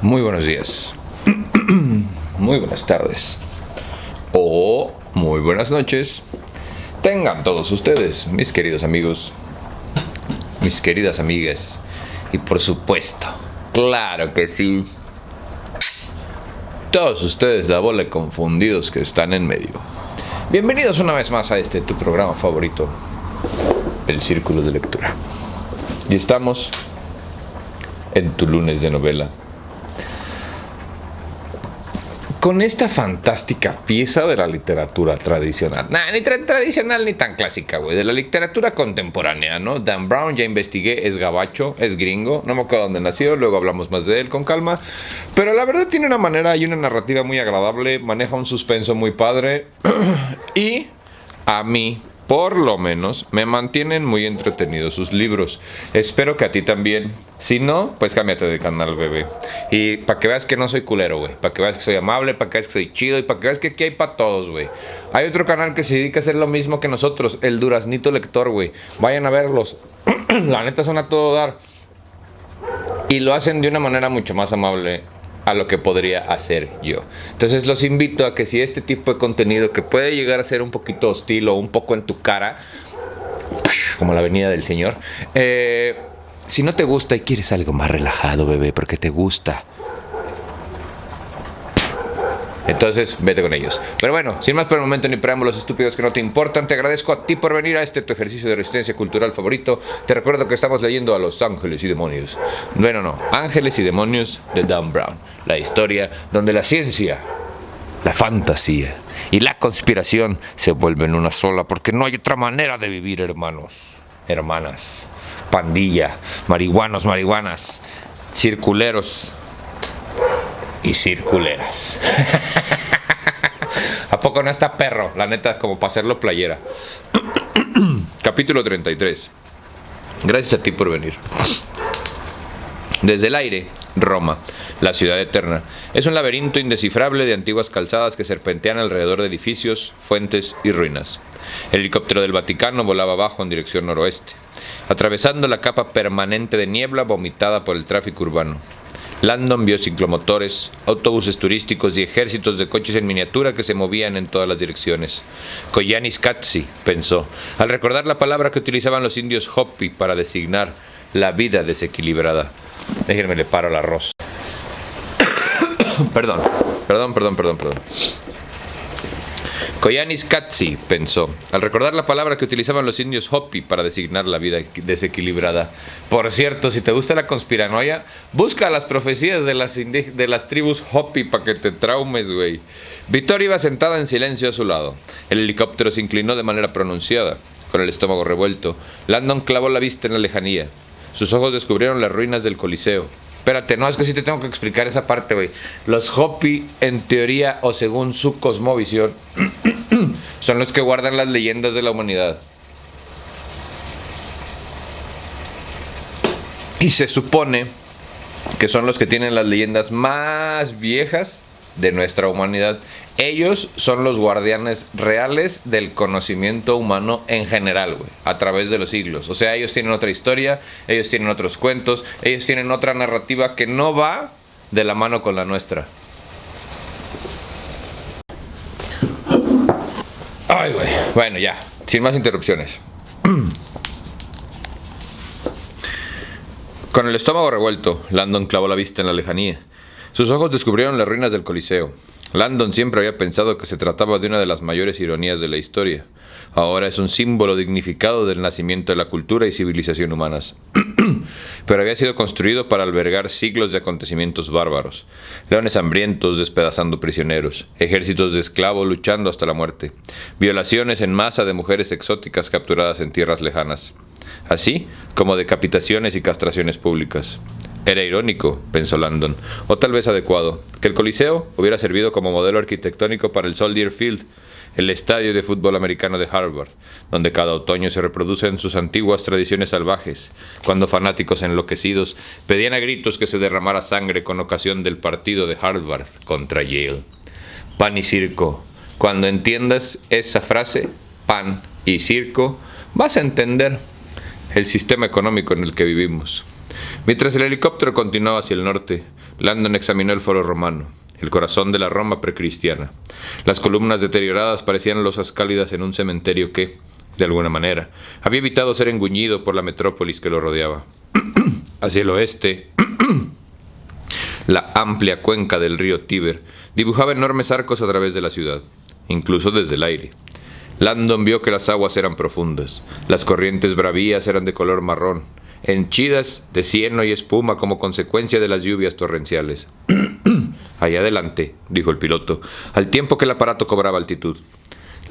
Muy buenos días, muy buenas tardes o muy buenas noches. Tengan todos ustedes, mis queridos amigos, mis queridas amigas y por supuesto, claro que sí, todos ustedes la bola de confundidos que están en medio. Bienvenidos una vez más a tu programa favorito, El Círculo de Lectura. Y estamos en tu lunes de novela, con esta fantástica pieza de la literatura tradicional. Ni tradicional ni tan clásica, güey. De la literatura contemporánea, ¿no? Dan Brown, ya investigué, es gabacho, es gringo. No me acuerdo dónde nació, luego hablamos más de él con calma. Pero la verdad tiene una manera y una narrativa muy agradable. Maneja un suspenso muy padre. Y a mí, por lo menos, me mantienen muy entretenidos sus libros. Espero que a ti también. Si no, pues cámbiate de canal, bebé. Y para que veas que no soy culero, güey. Para que veas que soy amable, para que veas que soy chido y para que veas que aquí hay para todos, güey. Hay otro canal que se dedica a hacer lo mismo que nosotros, el Duraznito Lector, güey. Vayan a verlos. La neta son a todo dar. Y lo hacen de una manera mucho más amable a lo que podría hacer yo. Entonces los invito a que si este tipo de contenido que puede llegar a ser un poquito hostil o un poco en tu cara, como la venida del Señor, si no te gusta y quieres algo más relajado, bebé, porque te gusta, entonces vete con ellos. Pero bueno, sin más por el momento ni preámbulos estúpidos que no te importan, te agradezco a ti por venir a tu ejercicio de resistencia cultural favorito. Te recuerdo que estamos leyendo a Los Ángeles y Demonios. Bueno, no, Ángeles y Demonios de Dan Brown. La historia donde la ciencia, la fantasía y la conspiración se vuelven una sola, porque no hay otra manera de vivir, hermanos, hermanas, pandilla, marihuanas, circuleros y circuleras. ¿A poco no está perro? La neta, como para hacerlo playera. Capítulo 33. Gracias a ti por venir. Desde el aire, Roma, la ciudad eterna, es un laberinto indescifrable de antiguas calzadas que serpentean alrededor de edificios, fuentes y ruinas. El helicóptero del Vaticano volaba abajo en dirección noroeste, atravesando la capa permanente de niebla vomitada por el tráfico urbano. Landon vio ciclomotores, autobuses turísticos y ejércitos de coches en miniatura que se movían en todas las direcciones. Koyanis Katsi, pensó, al recordar la palabra que utilizaban los indios Hopi para designar la vida desequilibrada. Déjenme le paro el arroz. Perdón. Koyanis Katsi, pensó, al recordar la palabra que utilizaban los indios Hopi para designar la vida desequilibrada. Por cierto, si te gusta la conspiranoia, busca las profecías de las tribus Hopi para que te traumes, güey. Victoria iba sentada en silencio a su lado. El helicóptero se inclinó de manera pronunciada. Con el estómago revuelto, Landon clavó la vista en la lejanía. Sus ojos descubrieron las ruinas del Coliseo. Espérate, no, es que sí te tengo que explicar esa parte, güey. Los Hopi, en teoría o según su cosmovisión, son los que guardan las leyendas de la humanidad. Y se supone que son los que tienen las leyendas más viejas de nuestra humanidad. Ellos son los guardianes reales del conocimiento humano en general, güey, a través de los siglos. O sea, ellos tienen otra historia, ellos tienen otros cuentos, ellos tienen otra narrativa que no va de la mano con la nuestra. Ay, güey. Bueno, ya, sin más interrupciones. Con el estómago revuelto, Landon clavó la vista en la lejanía. Sus ojos descubrieron las ruinas del Coliseo. Landon siempre había pensado que se trataba de una de las mayores ironías de la historia. Ahora es un símbolo dignificado del nacimiento de la cultura y civilización humanas. Pero había sido construido para albergar siglos de acontecimientos bárbaros. Leones hambrientos despedazando prisioneros, ejércitos de esclavos luchando hasta la muerte, violaciones en masa de mujeres exóticas capturadas en tierras lejanas, así como decapitaciones y castraciones públicas. Era irónico, pensó Landon, o tal vez adecuado, que el Coliseo hubiera servido como modelo arquitectónico para el Soldier Field, el estadio de fútbol americano de Harvard, donde cada otoño se reproducen sus antiguas tradiciones salvajes, cuando fanáticos enloquecidos pedían a gritos que se derramara sangre con ocasión del partido de Harvard contra Yale. Pan y circo. Cuando entiendas esa frase, pan y circo, vas a entender el sistema económico en el que vivimos. Mientras el helicóptero continuaba hacia el norte, Landon examinó el Foro Romano, el corazón de la Roma precristiana. Las columnas deterioradas parecían losas cálidas en un cementerio que, de alguna manera, había evitado ser engullido por la metrópolis que lo rodeaba. Hacia el oeste, la amplia cuenca del río Tíber dibujaba enormes arcos a través de la ciudad, incluso desde el aire. Landon vio que las aguas eran profundas, las corrientes bravías eran de color marrón, henchidas de cieno y espuma como consecuencia de las lluvias torrenciales. Allá adelante, dijo el piloto, al tiempo que el aparato cobraba altitud.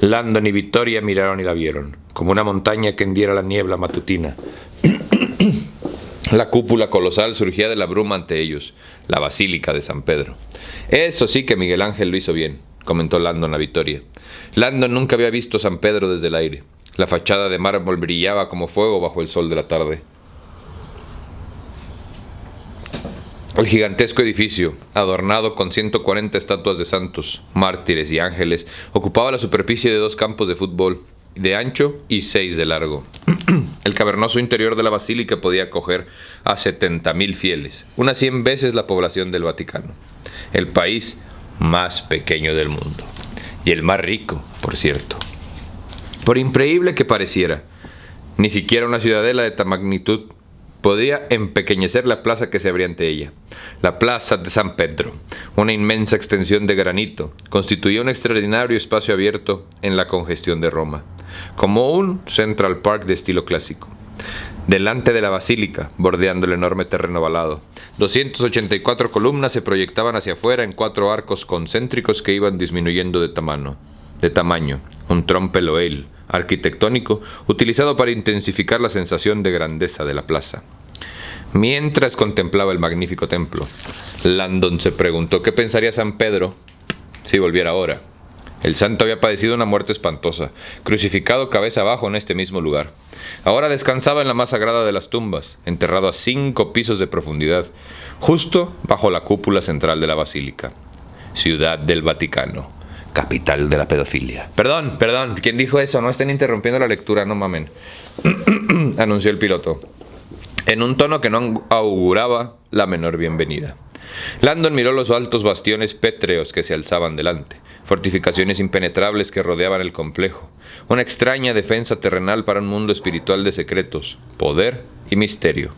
Landon y Vittoria miraron y la vieron, como una montaña que hendiera la niebla matutina. La cúpula colosal surgía de la bruma ante ellos, la Basílica de San Pedro. Eso sí que Miguel Ángel lo hizo bien, comentó Landon a Vittoria. Landon nunca había visto San Pedro desde el aire. La fachada de mármol brillaba como fuego bajo el sol de la tarde. El gigantesco edificio, adornado con 140 estatuas de santos, mártires y ángeles, ocupaba la superficie de 2 campos de fútbol, de ancho y 6 de largo. El cavernoso interior de la basílica podía acoger a 70.000 fieles, unas 100 veces la población del Vaticano. El país más pequeño del mundo. Y el más rico, por cierto. Por increíble que pareciera, ni siquiera una ciudadela de tal magnitud podía empequeñecer la plaza que se abría ante ella. La plaza de San Pedro, una inmensa extensión de granito, constituía un extraordinario espacio abierto en la congestión de Roma, como un Central Park de estilo clásico. Delante de la basílica, bordeando el enorme terreno ovalado, 284 columnas se proyectaban hacia afuera en 4 arcos concéntricos que iban disminuyendo de tamaño, un trompe-l'oeil arquitectónico utilizado para intensificar la sensación de grandeza de la plaza. Mientras contemplaba el magnífico templo, Landon se preguntó qué pensaría San Pedro si volviera ahora. El santo había padecido una muerte espantosa, crucificado cabeza abajo en este mismo lugar. Ahora descansaba en la más sagrada de las tumbas, enterrado a 5 pisos de profundidad, justo bajo la cúpula central de la basílica. Ciudad del Vaticano, capital de la pedofilia. Perdón, ¿quién dijo eso? No estén interrumpiendo la lectura, no mamen. Anunció el piloto, en un tono que no auguraba la menor bienvenida. Landon miró los altos bastiones pétreos que se alzaban delante, fortificaciones impenetrables que rodeaban el complejo, una extraña defensa terrenal para un mundo espiritual de secretos, poder y misterio.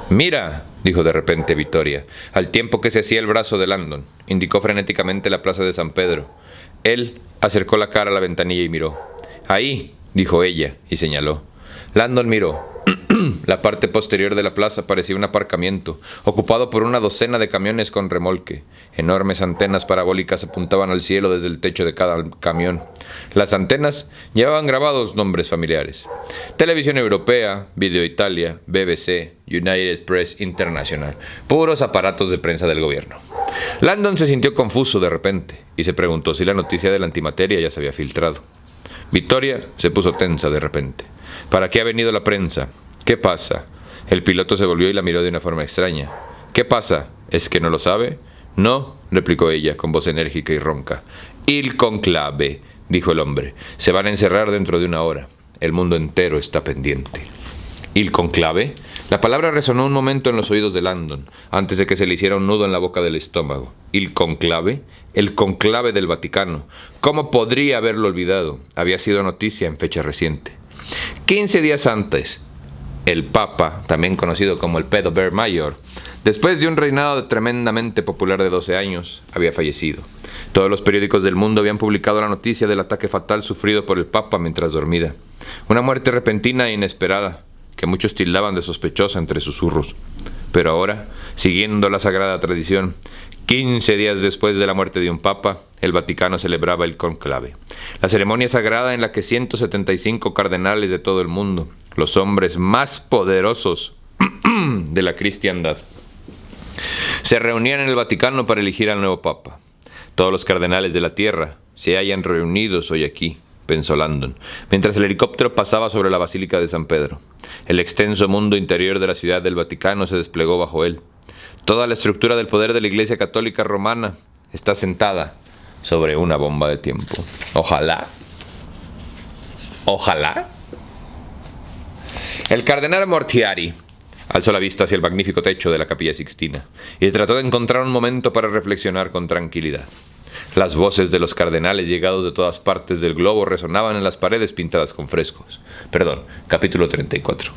«Mira», dijo de repente Vittoria, al tiempo que se hacía el brazo de Landon. Indicó frenéticamente la plaza de San Pedro. Él acercó la cara a la ventanilla y miró. «Ahí», dijo ella, y señaló. Landon miró. La parte posterior de la plaza parecía un aparcamiento, ocupado por una docena de camiones con remolque. Enormes antenas parabólicas apuntaban al cielo desde el techo de cada camión. Las antenas llevaban grabados nombres familiares: Televisión Europea, Video Italia, BBC, United Press International, puros aparatos de prensa del gobierno. Landon se sintió confuso de repente y se preguntó si la noticia de la antimateria ya se había filtrado. Vittoria se puso tensa de repente. ¿Para qué ha venido la prensa? ¿Qué pasa? El piloto se volvió y la miró de una forma extraña. ¿Qué pasa? ¿Es que no lo sabe? No, replicó ella con voz enérgica y ronca. Il conclave, dijo el hombre. Se van a encerrar dentro de 1 hora. El mundo entero está pendiente. ¿Il conclave? La palabra resonó un momento en los oídos de Landon, antes de que se le hiciera un nudo en la boca del estómago. ¿Il conclave? El conclave del Vaticano. ¿Cómo podría haberlo olvidado? Había sido noticia en fecha reciente. 15 días antes, el Papa, también conocido como el Pedo Bear Mayor, después de un reinado tremendamente popular de 12 años, había fallecido. Todos los periódicos del mundo habían publicado la noticia del ataque fatal sufrido por el Papa mientras dormía. Una muerte repentina e inesperada, que muchos tildaban de sospechosa entre susurros. Pero ahora, siguiendo la sagrada tradición, 15 días después de la muerte de un papa, el Vaticano celebraba el conclave, la ceremonia sagrada en la que 175 cardenales de todo el mundo, los hombres más poderosos de la cristiandad, se reunían en el Vaticano para elegir al nuevo papa. Todos los cardenales de la tierra se hallan reunidos hoy aquí, pensó Landon, mientras el helicóptero pasaba sobre la Basílica de San Pedro. El extenso mundo interior de la ciudad del Vaticano se desplegó bajo él. Toda la estructura del poder de la Iglesia Católica Romana está sentada sobre una bomba de tiempo. Ojalá. El cardenal Mortiari, Alzó la vista hacia el magnífico techo de la Capilla Sixtina y trató de encontrar un momento para reflexionar con tranquilidad. Las voces de los cardenales llegados de todas partes del globo resonaban en las paredes pintadas con frescos. Capítulo 34.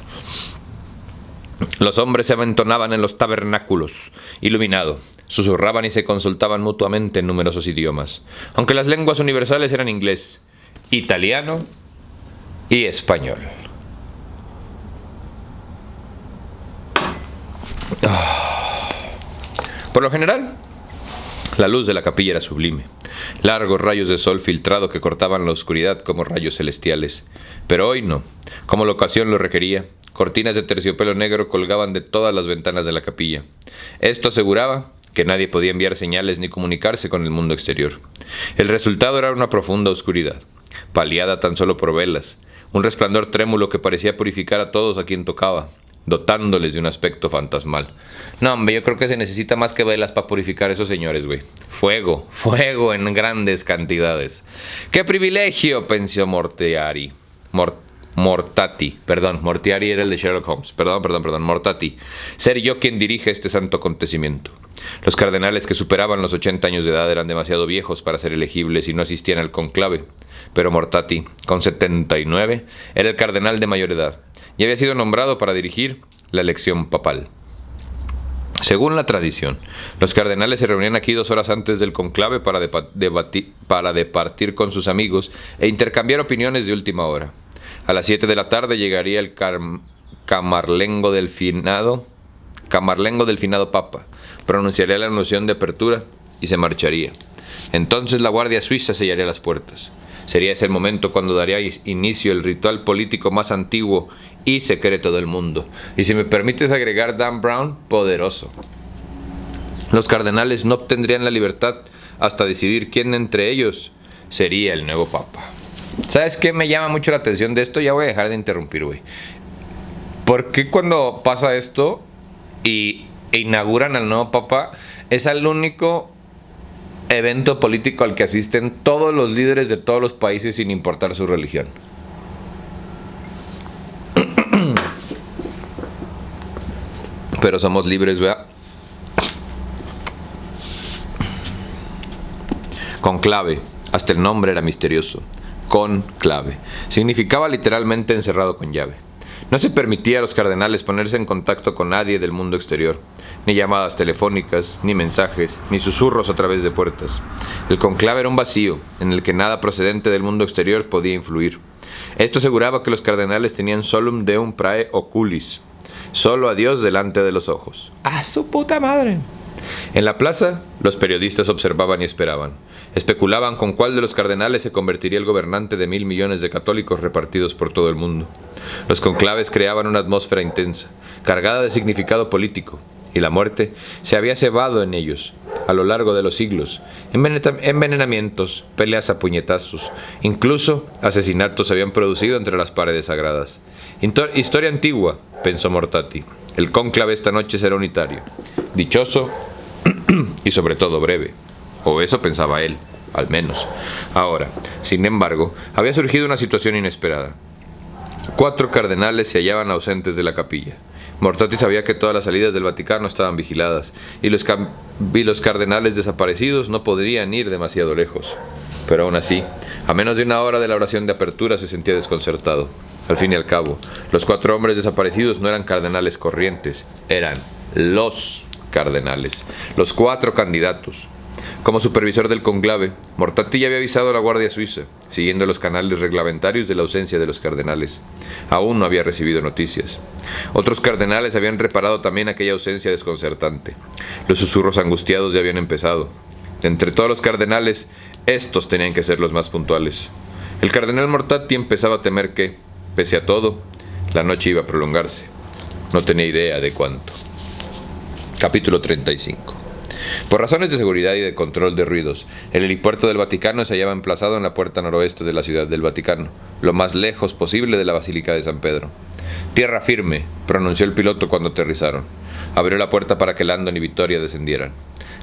Los hombres se amontonaban en los tabernáculos, iluminado, susurraban y se consultaban mutuamente en numerosos idiomas, aunque las lenguas universales eran inglés, italiano y español. Por lo general, la luz de la capilla era sublime, largos rayos de sol filtrado que cortaban la oscuridad como rayos celestiales. Pero hoy no, como la ocasión lo requería, cortinas de terciopelo negro colgaban de todas las ventanas de la capilla. Esto aseguraba que nadie podía enviar señales ni comunicarse con el mundo exterior. El resultado era una profunda oscuridad, paliada tan solo por velas, un resplandor trémulo que parecía purificar a todos a quien tocaba, dotándoles de un aspecto fantasmal. No, hombre, yo creo que se necesita más que velas para purificar a esos señores, güey. Fuego, fuego en grandes cantidades. ¡Qué privilegio!, pensó Mortiari, era el de Sherlock Holmes. Mortati. Ser yo quien dirige este santo acontecimiento. Los cardenales que superaban los 80 años de edad eran demasiado viejos para ser elegibles y no asistían al conclave. Pero Mortati, con 79, era el cardenal de mayor edad y había sido nombrado para dirigir la elección papal. Según la tradición, los cardenales se reunían aquí 2 horas antes del conclave para departir con sus amigos e intercambiar opiniones de última hora. A las 7 de la tarde llegaría el camarlengo del finado Papa, pronunciaría la noción de apertura y se marcharía. Entonces la Guardia Suiza sellaría las puertas. Sería ese el momento cuando daría inicio el ritual político más antiguo y secreto del mundo. Y si me permites agregar, Dan Brown, poderoso. Los cardenales no obtendrían la libertad hasta decidir quién entre ellos sería el nuevo Papa. ¿Sabes qué me llama mucho la atención de esto? Ya voy a dejar de interrumpir, güey. ¿Por qué cuando pasa esto e inauguran al nuevo Papa es el único evento político al que asisten todos los líderes de todos los países sin importar su religión? Pero somos libres, ¿verdad? Conclave, hasta el nombre era misterioso. Conclave significaba literalmente encerrado con llave. No se permitía a los cardenales ponerse en contacto con nadie del mundo exterior, ni llamadas telefónicas, ni mensajes, ni susurros a través de puertas. El conclave era un vacío, en el que nada procedente del mundo exterior podía influir. Esto aseguraba que los cardenales tenían solum deum prae oculis, solo a Dios delante de los ojos. ¡A su puta madre! En la plaza, los periodistas observaban y esperaban. Especulaban con cuál de los cardenales se convertiría el gobernante de 1.000 millones de católicos repartidos por todo el mundo. Los conclaves creaban una atmósfera intensa, cargada de significado político, y la muerte se había cebado en ellos a lo largo de los siglos. Envenenamientos, peleas a puñetazos, incluso asesinatos se habían producido entre las paredes sagradas. Historia antigua, pensó Mortati. El cónclave esta noche será unitario, dichoso y sobre todo breve. O eso pensaba él, al menos. Ahora, sin embargo, había surgido una situación inesperada. 4 cardenales se hallaban ausentes de la capilla. Mortati sabía que todas las salidas del Vaticano estaban vigiladas, y los cardenales desaparecidos no podrían ir demasiado lejos. Pero aún así, a menos de 1 hora de la oración de apertura se sentía desconcertado. Al fin y al cabo, los 4 hombres desaparecidos no eran cardenales corrientes, eran los cardenales, los 4 candidatos. Como supervisor del conclave, Mortati ya había avisado a la Guardia Suiza, siguiendo los canales reglamentarios de la ausencia de los cardenales. Aún no había recibido noticias. Otros cardenales habían reparado también aquella ausencia desconcertante. Los susurros angustiados ya habían empezado. Entre todos los cardenales, estos tenían que ser los más puntuales. El cardenal Mortati empezaba a temer que, pese a todo, la noche iba a prolongarse. No tenía idea de cuánto. Capítulo 35. Por razones de seguridad y de control de ruidos, el helipuerto del Vaticano se hallaba emplazado en la puerta noroeste de la ciudad del Vaticano, lo más lejos posible de la Basílica de San Pedro. Tierra firme, pronunció el piloto cuando aterrizaron. Abrió la puerta para que Landon y Victoria descendieran.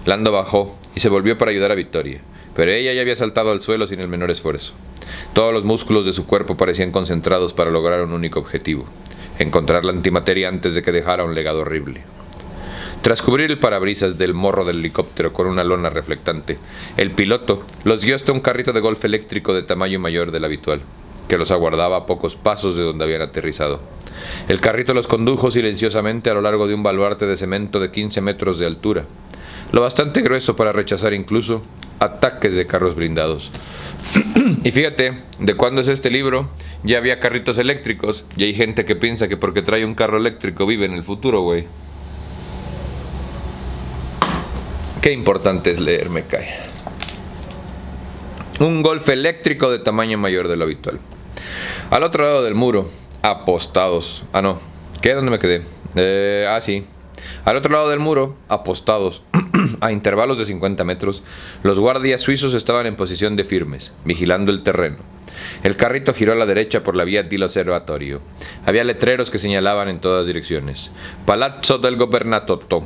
Lando bajó y se volvió para ayudar a Victoria, pero ella ya había saltado al suelo sin el menor esfuerzo. Todos los músculos de su cuerpo parecían concentrados para lograr un único objetivo. encontrar la antimateria antes de que dejara un legado horrible. Tras cubrir el parabrisas del morro del helicóptero con una lona reflectante, el piloto los guió hasta un carrito de golf eléctrico de tamaño mayor del habitual, que los aguardaba a pocos pasos de donde habían aterrizado. El carrito los condujo silenciosamente a lo largo de un baluarte de cemento de 15 metros de altura, lo bastante grueso para rechazar incluso ataques de carros blindados. Y fíjate, ¿de cuándo es este libro? Ya había carritos eléctricos y hay gente que piensa que porque trae un carro eléctrico vive en el futuro, güey. Qué importante es leer, me cae. Un golf eléctrico de tamaño mayor de lo habitual. Al otro lado del muro, apostados. ¿Qué? ¿Dónde me quedé? Sí. Al otro lado del muro, apostados, a intervalos de 50 metros, los guardias suizos estaban en posición de firmes, vigilando el terreno. El carrito giró a la derecha por la vía dell'Osservatorio. Había letreros que señalaban en todas direcciones. Palazzo del Governatorato,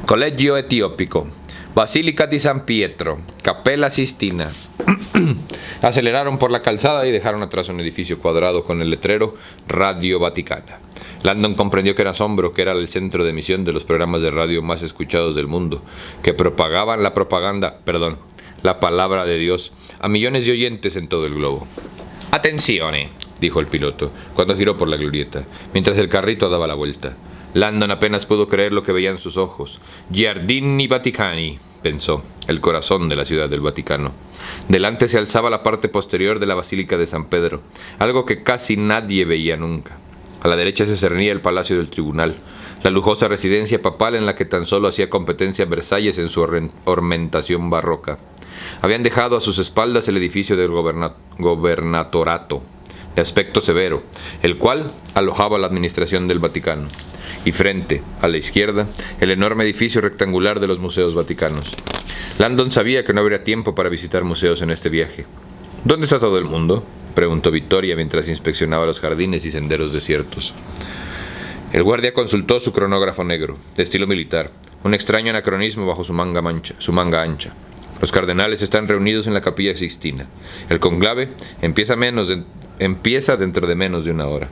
Colegio Etiópico, Basílica di San Pietro, Capella Sistina. Aceleraron por la calzada y dejaron atrás un edificio cuadrado con el letrero Radio Vaticana. Landon comprendió que era asombro, que era el centro de emisión de los programas de radio más escuchados del mundo, que propagaban la palabra de Dios a millones de oyentes en todo el globo. «Attenzione», dijo el piloto, cuando giró por la glorieta, mientras el carrito daba la vuelta. Landon apenas pudo creer lo que veía en sus ojos. «Giardini Vaticani», pensó, el corazón de la ciudad del Vaticano. Delante se alzaba la parte posterior de la Basílica de San Pedro, algo que casi nadie veía nunca. A la derecha se cernía el Palacio del Tribunal, la lujosa residencia papal en la que tan solo hacía competencia Versalles en su ornamentación barroca. Habían dejado a sus espaldas el edificio del gobernatorato, de aspecto severo, el cual alojaba la administración del Vaticano, y frente, a la izquierda, el enorme edificio rectangular de los museos vaticanos. Landon sabía que no habría tiempo para visitar museos en este viaje. «¿Dónde está todo el mundo?», preguntó Vittoria mientras inspeccionaba los jardines y senderos desiertos. El guardia consultó su cronógrafo negro, de estilo militar, un extraño anacronismo bajo su manga ancha. Los cardenales están reunidos en la Capilla Sixtina. El conclave empieza dentro de menos de una hora.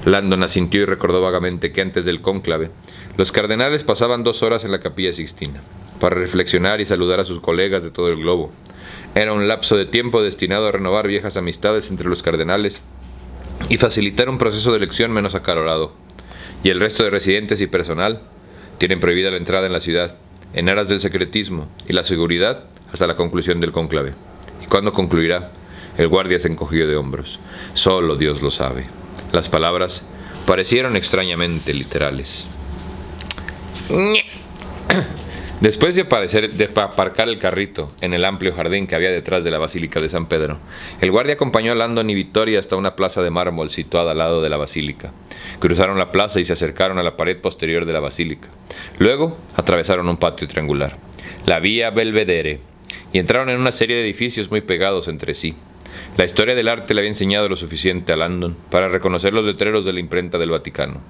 Landon asintió y recordó vagamente que antes del cónclave, los cardenales pasaban 2 horas en la Capilla Sixtina, para reflexionar y saludar a sus colegas de todo el globo. Era un lapso de tiempo destinado a renovar viejas amistades entre los cardenales y facilitar un proceso de elección menos acalorado. Y el resto de residentes y personal tienen prohibida la entrada en la ciudad, en aras del secretismo y la seguridad, hasta la conclusión del cónclave. ¿Y cuándo concluirá? El guardia se encogió de hombros. Solo Dios lo sabe. Las palabras parecieron extrañamente literales. Después de aparcar el carrito en el amplio jardín que había detrás de la Basílica de San Pedro, el guardia acompañó a Landon y Vittoria hasta una plaza de mármol situada al lado de la basílica. Cruzaron la plaza y se acercaron a la pared posterior de la basílica. Luego atravesaron un patio triangular, la Vía Belvedere, y entraron en una serie de edificios muy pegados entre sí. La historia del arte le había enseñado lo suficiente a Landon para reconocer los letreros de la imprenta del Vaticano,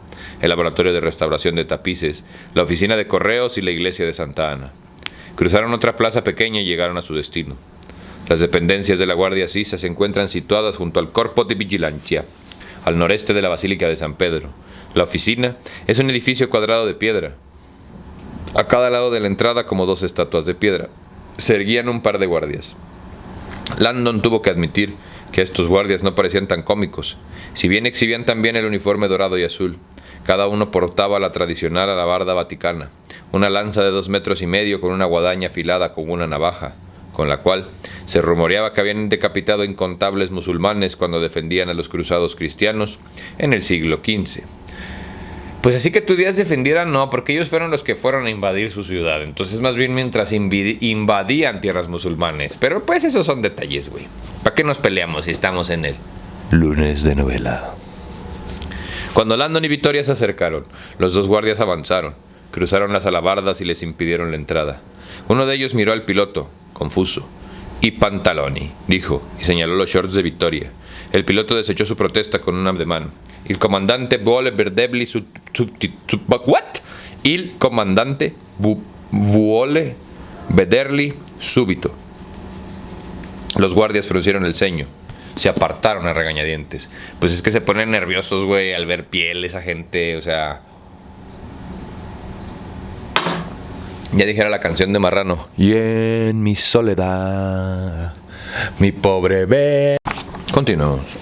el laboratorio de restauración de tapices, la oficina de correos y la iglesia de Santa Ana. Cruzaron otra plaza pequeña y llegaron a su destino. Las dependencias de la Guardia Suiza se encuentran situadas junto al Corpo di Vigilancia, al noreste de la Basílica de San Pedro. La oficina es un edificio cuadrado de piedra. A cada lado de la entrada, como 2 estatuas de piedra, se erguían un par de guardias. Landon tuvo que admitir que estos guardias no parecían tan cómicos, si bien exhibían también el uniforme dorado y azul. Cada uno portaba la tradicional alabarda vaticana, una lanza de 2,5 metros con una guadaña afilada como una navaja, con la cual se rumoreaba que habían decapitado incontables musulmanes cuando defendían a los cruzados cristianos en el siglo XV. Pues así que tu Díaz defendiera, no, porque ellos fueron los que fueron a invadir su ciudad. Entonces más bien mientras invadían tierras musulmanes. Pero pues esos son detalles, güey. ¿Para qué nos peleamos si estamos en el lunes de novela? Cuando Landon y Vittoria se acercaron, los 2 guardias avanzaron, cruzaron las alabardas y les impidieron la entrada. Uno de ellos miró al piloto, confuso. «I pantaloni», dijo, y señaló los shorts de Vittoria. El piloto desechó su protesta con un ademán. «Il comandante vuole vederli what? Il comandante vuole vederli subito». Los guardias fruncieron el ceño. se apartaron a regañadientes. Pues es que se ponen nerviosos, güey, al ver piel esa gente, o sea... Ya dijera la canción de Marrano. Y en mi soledad, mi pobre bebé. Continuamos.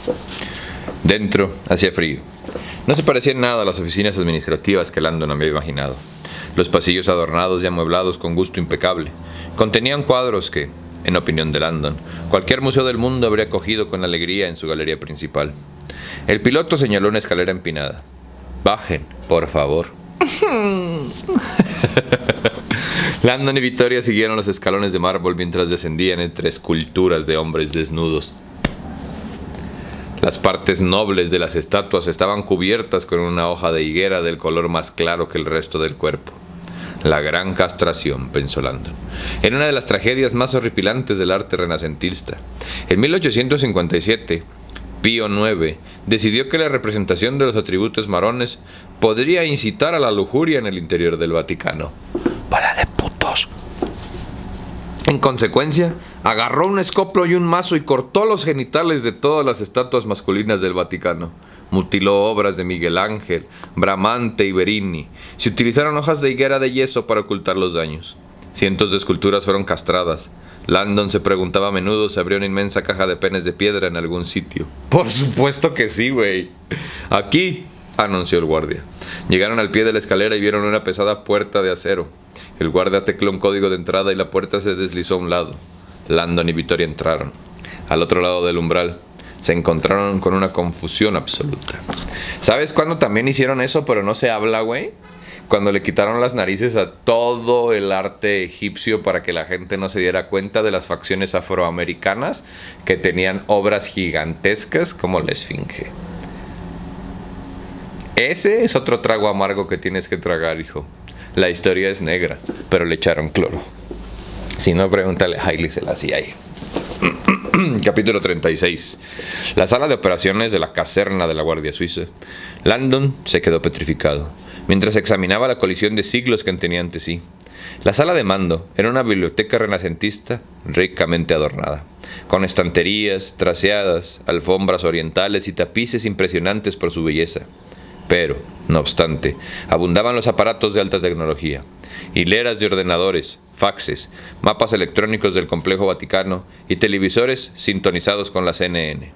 Dentro hacía frío. No se parecía en nada a las oficinas administrativas que Landon había imaginado. Los pasillos adornados y amueblados con gusto impecable contenían cuadros que, en opinión de Landon, cualquier museo del mundo habría cogido con alegría en su galería principal. El piloto señaló una escalera empinada. Bajen, por favor. Landon y Victoria siguieron los escalones de mármol mientras descendían entre esculturas de hombres desnudos. Las partes nobles de las estatuas estaban cubiertas con una hoja de higuera del color más claro que el resto del cuerpo. La gran castración, pensó Landon. Era una de las tragedias más horripilantes del arte renacentista. En 1857, Pío IX decidió que la representación de los atributos varones podría incitar a la lujuria en el interior del Vaticano. ¡Bola de putos! En consecuencia, agarró un escoplo y un mazo y cortó los genitales de todas las estatuas masculinas del Vaticano. Mutiló obras de Miguel Ángel, Bramante y Verini. Se utilizaron hojas de higuera de yeso para ocultar los daños. Cientos de esculturas fueron castradas. Landon se preguntaba a menudo si habría una inmensa caja de penes de piedra en algún sitio. Por supuesto que sí, güey. Aquí, anunció el guardia. Llegaron al pie de la escalera y vieron una pesada puerta de acero. El guardia tecleó un código de entrada y la puerta se deslizó a un lado. Landon y Victoria entraron. Al otro lado del umbral se encontraron con una confusión absoluta. ¿Sabes cuándo también hicieron eso, pero no se habla, güey? Cuando le quitaron las narices a todo el arte egipcio para que la gente no se diera cuenta de las facciones afroamericanas que tenían obras gigantescas como la Esfinge. Ese es otro trago amargo que tienes que tragar, hijo. La historia es negra, pero le echaron cloro. Si no, pregúntale a Haile Selassie ahí. Capítulo 36. La sala de operaciones de la caserna de la Guardia Suiza. Landon se quedó petrificado mientras examinaba la colisión de siglos que tenía ante sí. La sala de mando era una biblioteca renacentista ricamente adornada, con estanterías traceadas, alfombras orientales y tapices impresionantes por su belleza. Pero, no obstante, abundaban los aparatos de alta tecnología, hileras de ordenadores, faxes, mapas electrónicos del complejo Vaticano y televisores sintonizados con la CNN.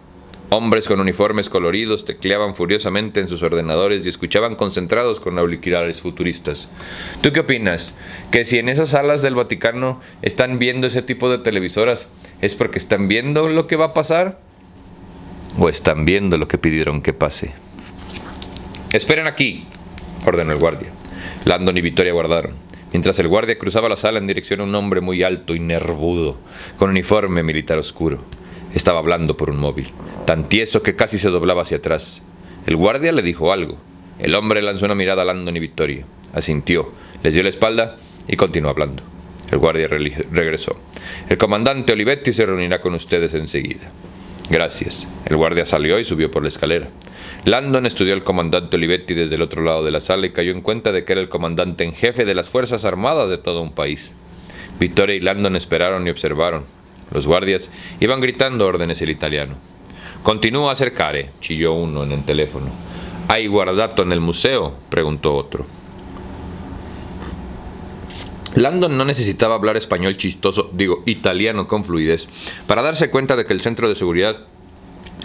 Hombres con uniformes coloridos tecleaban furiosamente en sus ordenadores y escuchaban concentrados con auriculares futuristas. ¿Tú qué opinas? ¿Que si en esas salas del Vaticano están viendo ese tipo de televisoras, es porque están viendo lo que va a pasar? ¿O están viendo lo que pidieron que pase? «Esperen aquí», ordenó el guardia. Landon y Victoria aguardaron, mientras el guardia cruzaba la sala en dirección a un hombre muy alto y nervudo, con uniforme militar oscuro. Estaba hablando por un móvil, tan tieso que casi se doblaba hacia atrás. El guardia le dijo algo. El hombre lanzó una mirada a Landon y Victoria. Asintió, les dio la espalda y continuó hablando. El guardia regresó. «El comandante Olivetti se reunirá con ustedes enseguida». «Gracias». El guardia salió y subió por la escalera. Landon estudió al comandante Olivetti desde el otro lado de la sala y cayó en cuenta de que era el comandante en jefe de las Fuerzas Armadas de todo un país. Victoria y Landon esperaron y observaron. Los guardias iban gritando órdenes en italiano. «Continúa a cercare», chilló uno en el teléfono. «¿Hay guardato en el museo?», preguntó otro. Landon no necesitaba hablar español italiano con fluidez, para darse cuenta de que el centro de seguridad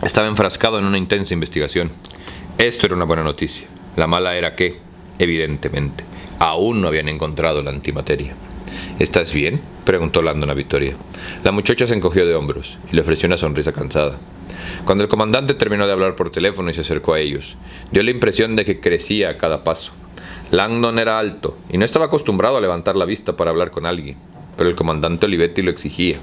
estaba enfrascado en una intensa investigación. Esto era una buena noticia. La mala era que, evidentemente, aún no habían encontrado la antimateria. «¿Estás bien?», preguntó Landon a Victoria. La muchacha se encogió de hombros y le ofreció una sonrisa cansada. Cuando el comandante terminó de hablar por teléfono y se acercó a ellos, dio la impresión de que crecía a cada paso. Landon era alto y no estaba acostumbrado a levantar la vista para hablar con alguien, pero el comandante Olivetti lo exigía.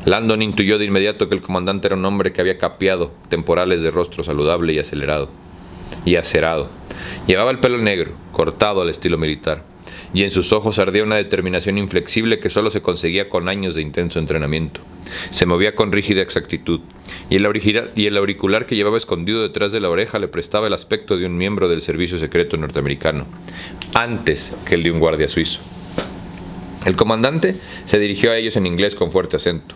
Landon intuyó de inmediato que el comandante era un hombre que había capeado temporales de rostro saludable y acerado. Llevaba el pelo negro, cortado al estilo militar, y en sus ojos ardía una determinación inflexible que solo se conseguía con años de intenso entrenamiento. Se movía con rígida exactitud, y el auricular que llevaba escondido detrás de la oreja le prestaba el aspecto de un miembro del servicio secreto norteamericano, antes que el de un guardia suizo. El comandante se dirigió a ellos en inglés con fuerte acento.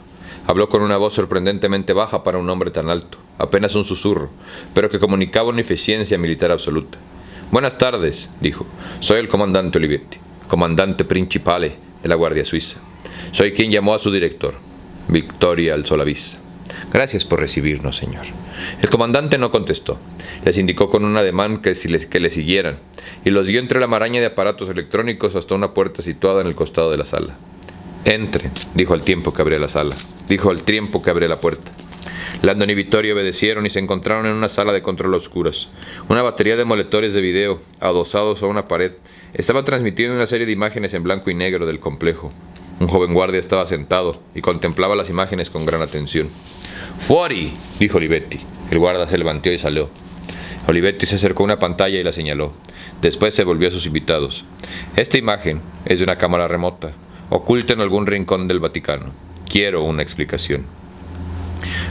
Habló con una voz sorprendentemente baja para un hombre tan alto, apenas un susurro, pero que comunicaba una eficiencia militar absoluta. «Buenas tardes», dijo. «Soy el comandante Olivetti, comandante principale de la Guardia Suiza. Soy quien llamó a su director». Victoria alzó la vista. «Gracias por recibirnos, señor». El comandante no contestó. Les indicó con un ademán que le siguieran, y los guió entre la maraña de aparatos electrónicos hasta una puerta situada en el costado de la sala. «Entren», dijo al tiempo que abría la sala. Dijo al tiempo que abría la puerta. Landon y Vittoria obedecieron y se encontraron en una sala de control a oscuras. Una batería de monitores de video, adosados a una pared, estaba transmitiendo una serie de imágenes en blanco y negro del complejo. Un joven guardia estaba sentado y contemplaba las imágenes con gran atención. «¡Fuori!», dijo Olivetti. El guarda se levantó y salió. Olivetti se acercó a una pantalla y la señaló. Después se volvió a sus invitados. «Esta imagen es de una cámara remota, oculta en algún rincón del Vaticano. Quiero una explicación».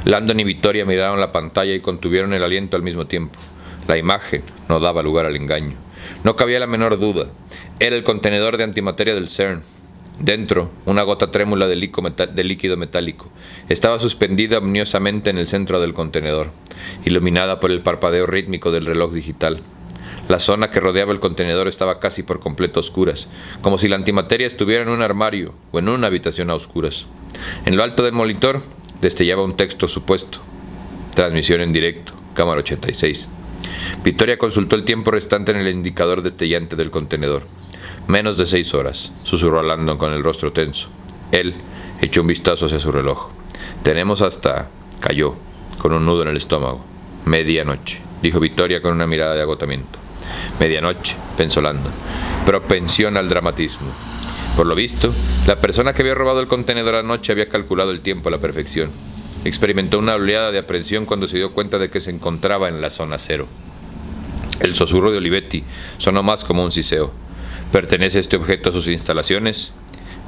Landon y Vittoria miraron la pantalla y contuvieron el aliento al mismo tiempo. La imagen no daba lugar al engaño. No cabía la menor duda. Era el contenedor de antimateria del CERN. Dentro, una gota trémula de líquido metálico estaba suspendida omniosamente en el centro del contenedor, iluminada por el parpadeo rítmico del reloj digital. La zona que rodeaba el contenedor estaba casi por completo a oscuras, como si la antimateria estuviera en un armario o en una habitación a oscuras. En lo alto del monitor destellaba un texto supuesto. «Transmisión en directo, cámara 86». Vittoria consultó el tiempo restante en el indicador destellante del contenedor. «Menos de 6 horas», susurró Landon con el rostro tenso. Él echó un vistazo hacia su reloj. «Tenemos hasta...» Calló, con un nudo en el estómago. «Medianoche», dijo Vittoria con una mirada de agotamiento. «Medianoche», pensó Landon. Propensión al dramatismo. Por lo visto, la persona que había robado el contenedor anoche había calculado el tiempo a la perfección. Experimentó una oleada de aprensión cuando se dio cuenta de que se encontraba en la zona cero. El susurro de Olivetti sonó más como un siseo. «¿Pertenece este objeto a sus instalaciones?».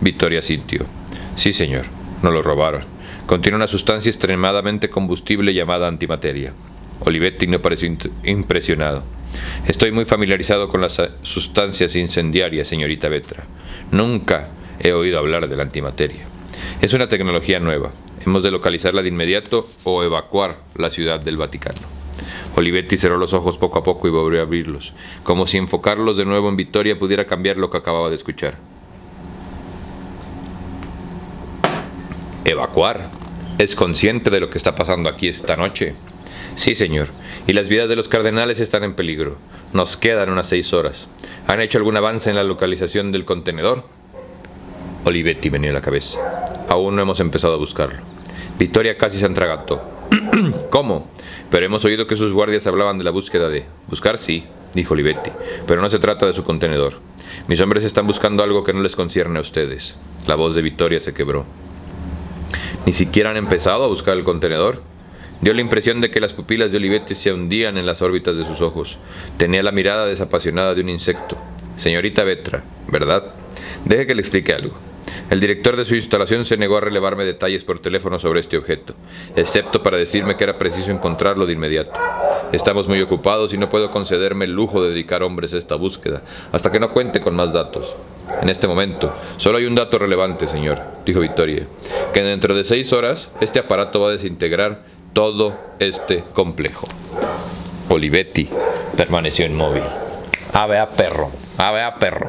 Vittoria sintió. «Sí, señor, nos lo robaron. Contiene una sustancia extremadamente combustible llamada antimateria». Olivetti no pareció impresionado. «Estoy muy familiarizado con las sustancias incendiarias, señorita Vetra. Nunca he oído hablar de la antimateria. Es una tecnología nueva. Hemos de localizarla de inmediato o evacuar la ciudad del Vaticano». Olivetti cerró los ojos poco a poco y volvió a abrirlos, como si enfocarlos de nuevo en Vittoria pudiera cambiar lo que acababa de escuchar. «¿Evacuar? ¿Es consciente de lo que está pasando aquí esta noche?». «Sí, señor, y las vidas de los cardenales están en peligro. Nos quedan unas 6 horas. ¿Han hecho algún avance en la localización del contenedor?». Olivetti meneó la cabeza. «Aún no hemos empezado a buscarlo». Vittoria casi se atragantó. «¿Cómo? Pero hemos oído que sus guardias hablaban de la búsqueda de...». «Buscar, sí», dijo Olivetti, «pero no se trata de su contenedor. Mis hombres están buscando algo que no les concierne a ustedes». La voz de Vittoria se quebró. «¿Ni siquiera han empezado a buscar el contenedor?». Dio la impresión de que las pupilas de Olivetti se hundían en las órbitas de sus ojos. Tenía la mirada desapasionada de un insecto. «Señorita Vetra, ¿verdad? Deje que le explique algo. El director de su instalación se negó a relevarme detalles por teléfono sobre este objeto, excepto para decirme que era preciso encontrarlo de inmediato. Estamos muy ocupados y no puedo concederme el lujo de dedicar hombres a esta búsqueda, hasta que no cuente con más datos. En este momento, solo hay un dato relevante, señor», dijo Vittoria, «que dentro de 6 horas, este aparato va a desintegrar todo este complejo». Olivetti permaneció inmóvil. «Ave a perro, ave a perro».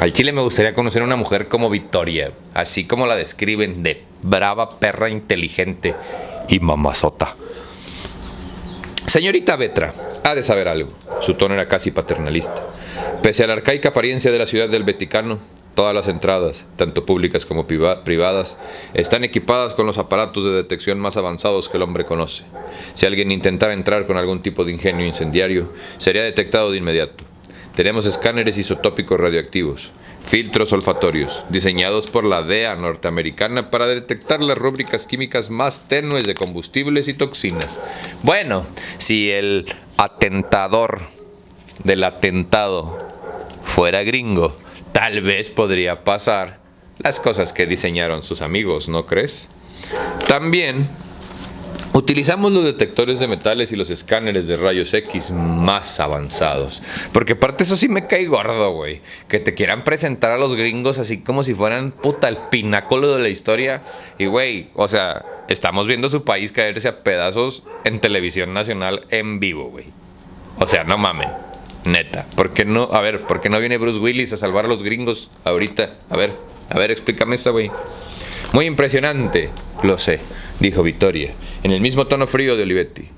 Al chile me gustaría conocer a una mujer como Vittoria, así como la describen, de brava, perra, inteligente y mamazota. «Señorita Vetra, ha de saber algo». Su tono era casi paternalista. «Pese a la arcaica apariencia de la ciudad del Vaticano, todas las entradas, tanto públicas como privadas, están equipadas con los aparatos de detección más avanzados que el hombre conoce. Si alguien intentara entrar con algún tipo de ingenio incendiario, sería detectado de inmediato. Tenemos escáneres isotópicos radioactivos, filtros olfatorios, diseñados por la DEA norteamericana para detectar las rúbricas químicas más tenues de combustibles y toxinas». Bueno, si el atentador del atentado fuera gringo, tal vez podría pasar las cosas que diseñaron sus amigos, ¿no crees? También Utilizamos los detectores de metales y los escáneres de rayos X más avanzados. Porque aparte eso sí me cae gordo, güey. Que te quieran presentar a los gringos así como si fueran, puta, el pináculo de la historia. Y, güey, o sea, estamos viendo su país caerse a pedazos en televisión nacional en vivo, güey. O sea, no mamen. Neta. ¿Por qué no? A ver, ¿por qué no viene Bruce Willis a salvar a los gringos ahorita? A ver, explícame esta, güey. Muy impresionante. Lo sé, dijo Vittoria, en el mismo tono frío de Olivetti.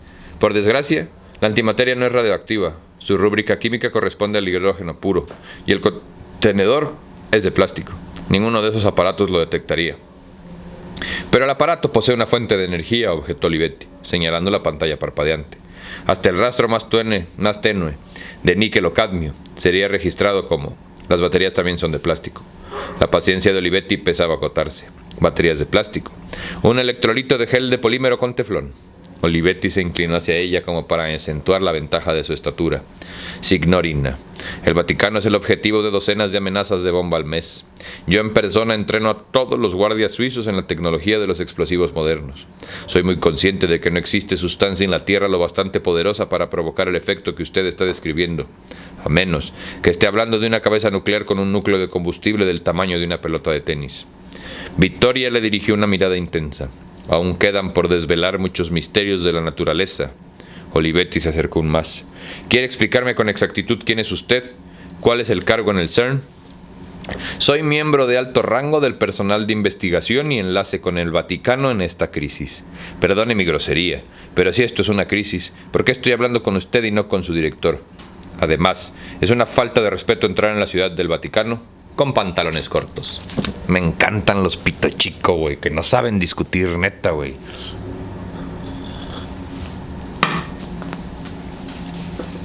Por desgracia, la antimateria no es radioactiva. Su rúbrica química corresponde al hidrógeno puro. Y el contenedor es de plástico. Ninguno de esos aparatos lo detectaría. Pero el aparato posee una fuente de energía, objetó Olivetti, señalando la pantalla parpadeante. Hasta el rastro más tenue de níquel o cadmio sería registrado como: las baterías también son de plástico. La paciencia de Olivetti empezaba a agotarse. Baterías de plástico. Un electrolito de gel de polímero con teflón. Olivetti se inclinó hacia ella como para acentuar la ventaja de su estatura. Signorina, el Vaticano es el objetivo de docenas de amenazas de bomba al mes. Yo en persona entreno a todos los guardias suizos en la tecnología de los explosivos modernos. Soy muy consciente de que no existe sustancia en la Tierra lo bastante poderosa para provocar el efecto que usted está describiendo, a menos que esté hablando de una cabeza nuclear con un núcleo de combustible del tamaño de una pelota de tenis. Vittoria le dirigió una mirada intensa. Aún quedan por desvelar muchos misterios de la naturaleza. Olivetti se acercó aún más. ¿Quiere explicarme con exactitud quién es usted? ¿Cuál es el cargo en el CERN? Soy miembro de alto rango del personal de investigación y enlace con el Vaticano en esta crisis. Perdone mi grosería, pero si esto es una crisis, ¿por qué estoy hablando con usted y no con su director? Además, es una falta de respeto entrar en la ciudad del Vaticano con pantalones cortos. Me encantan los pito chico, güey, que no saben discutir, neta, güey.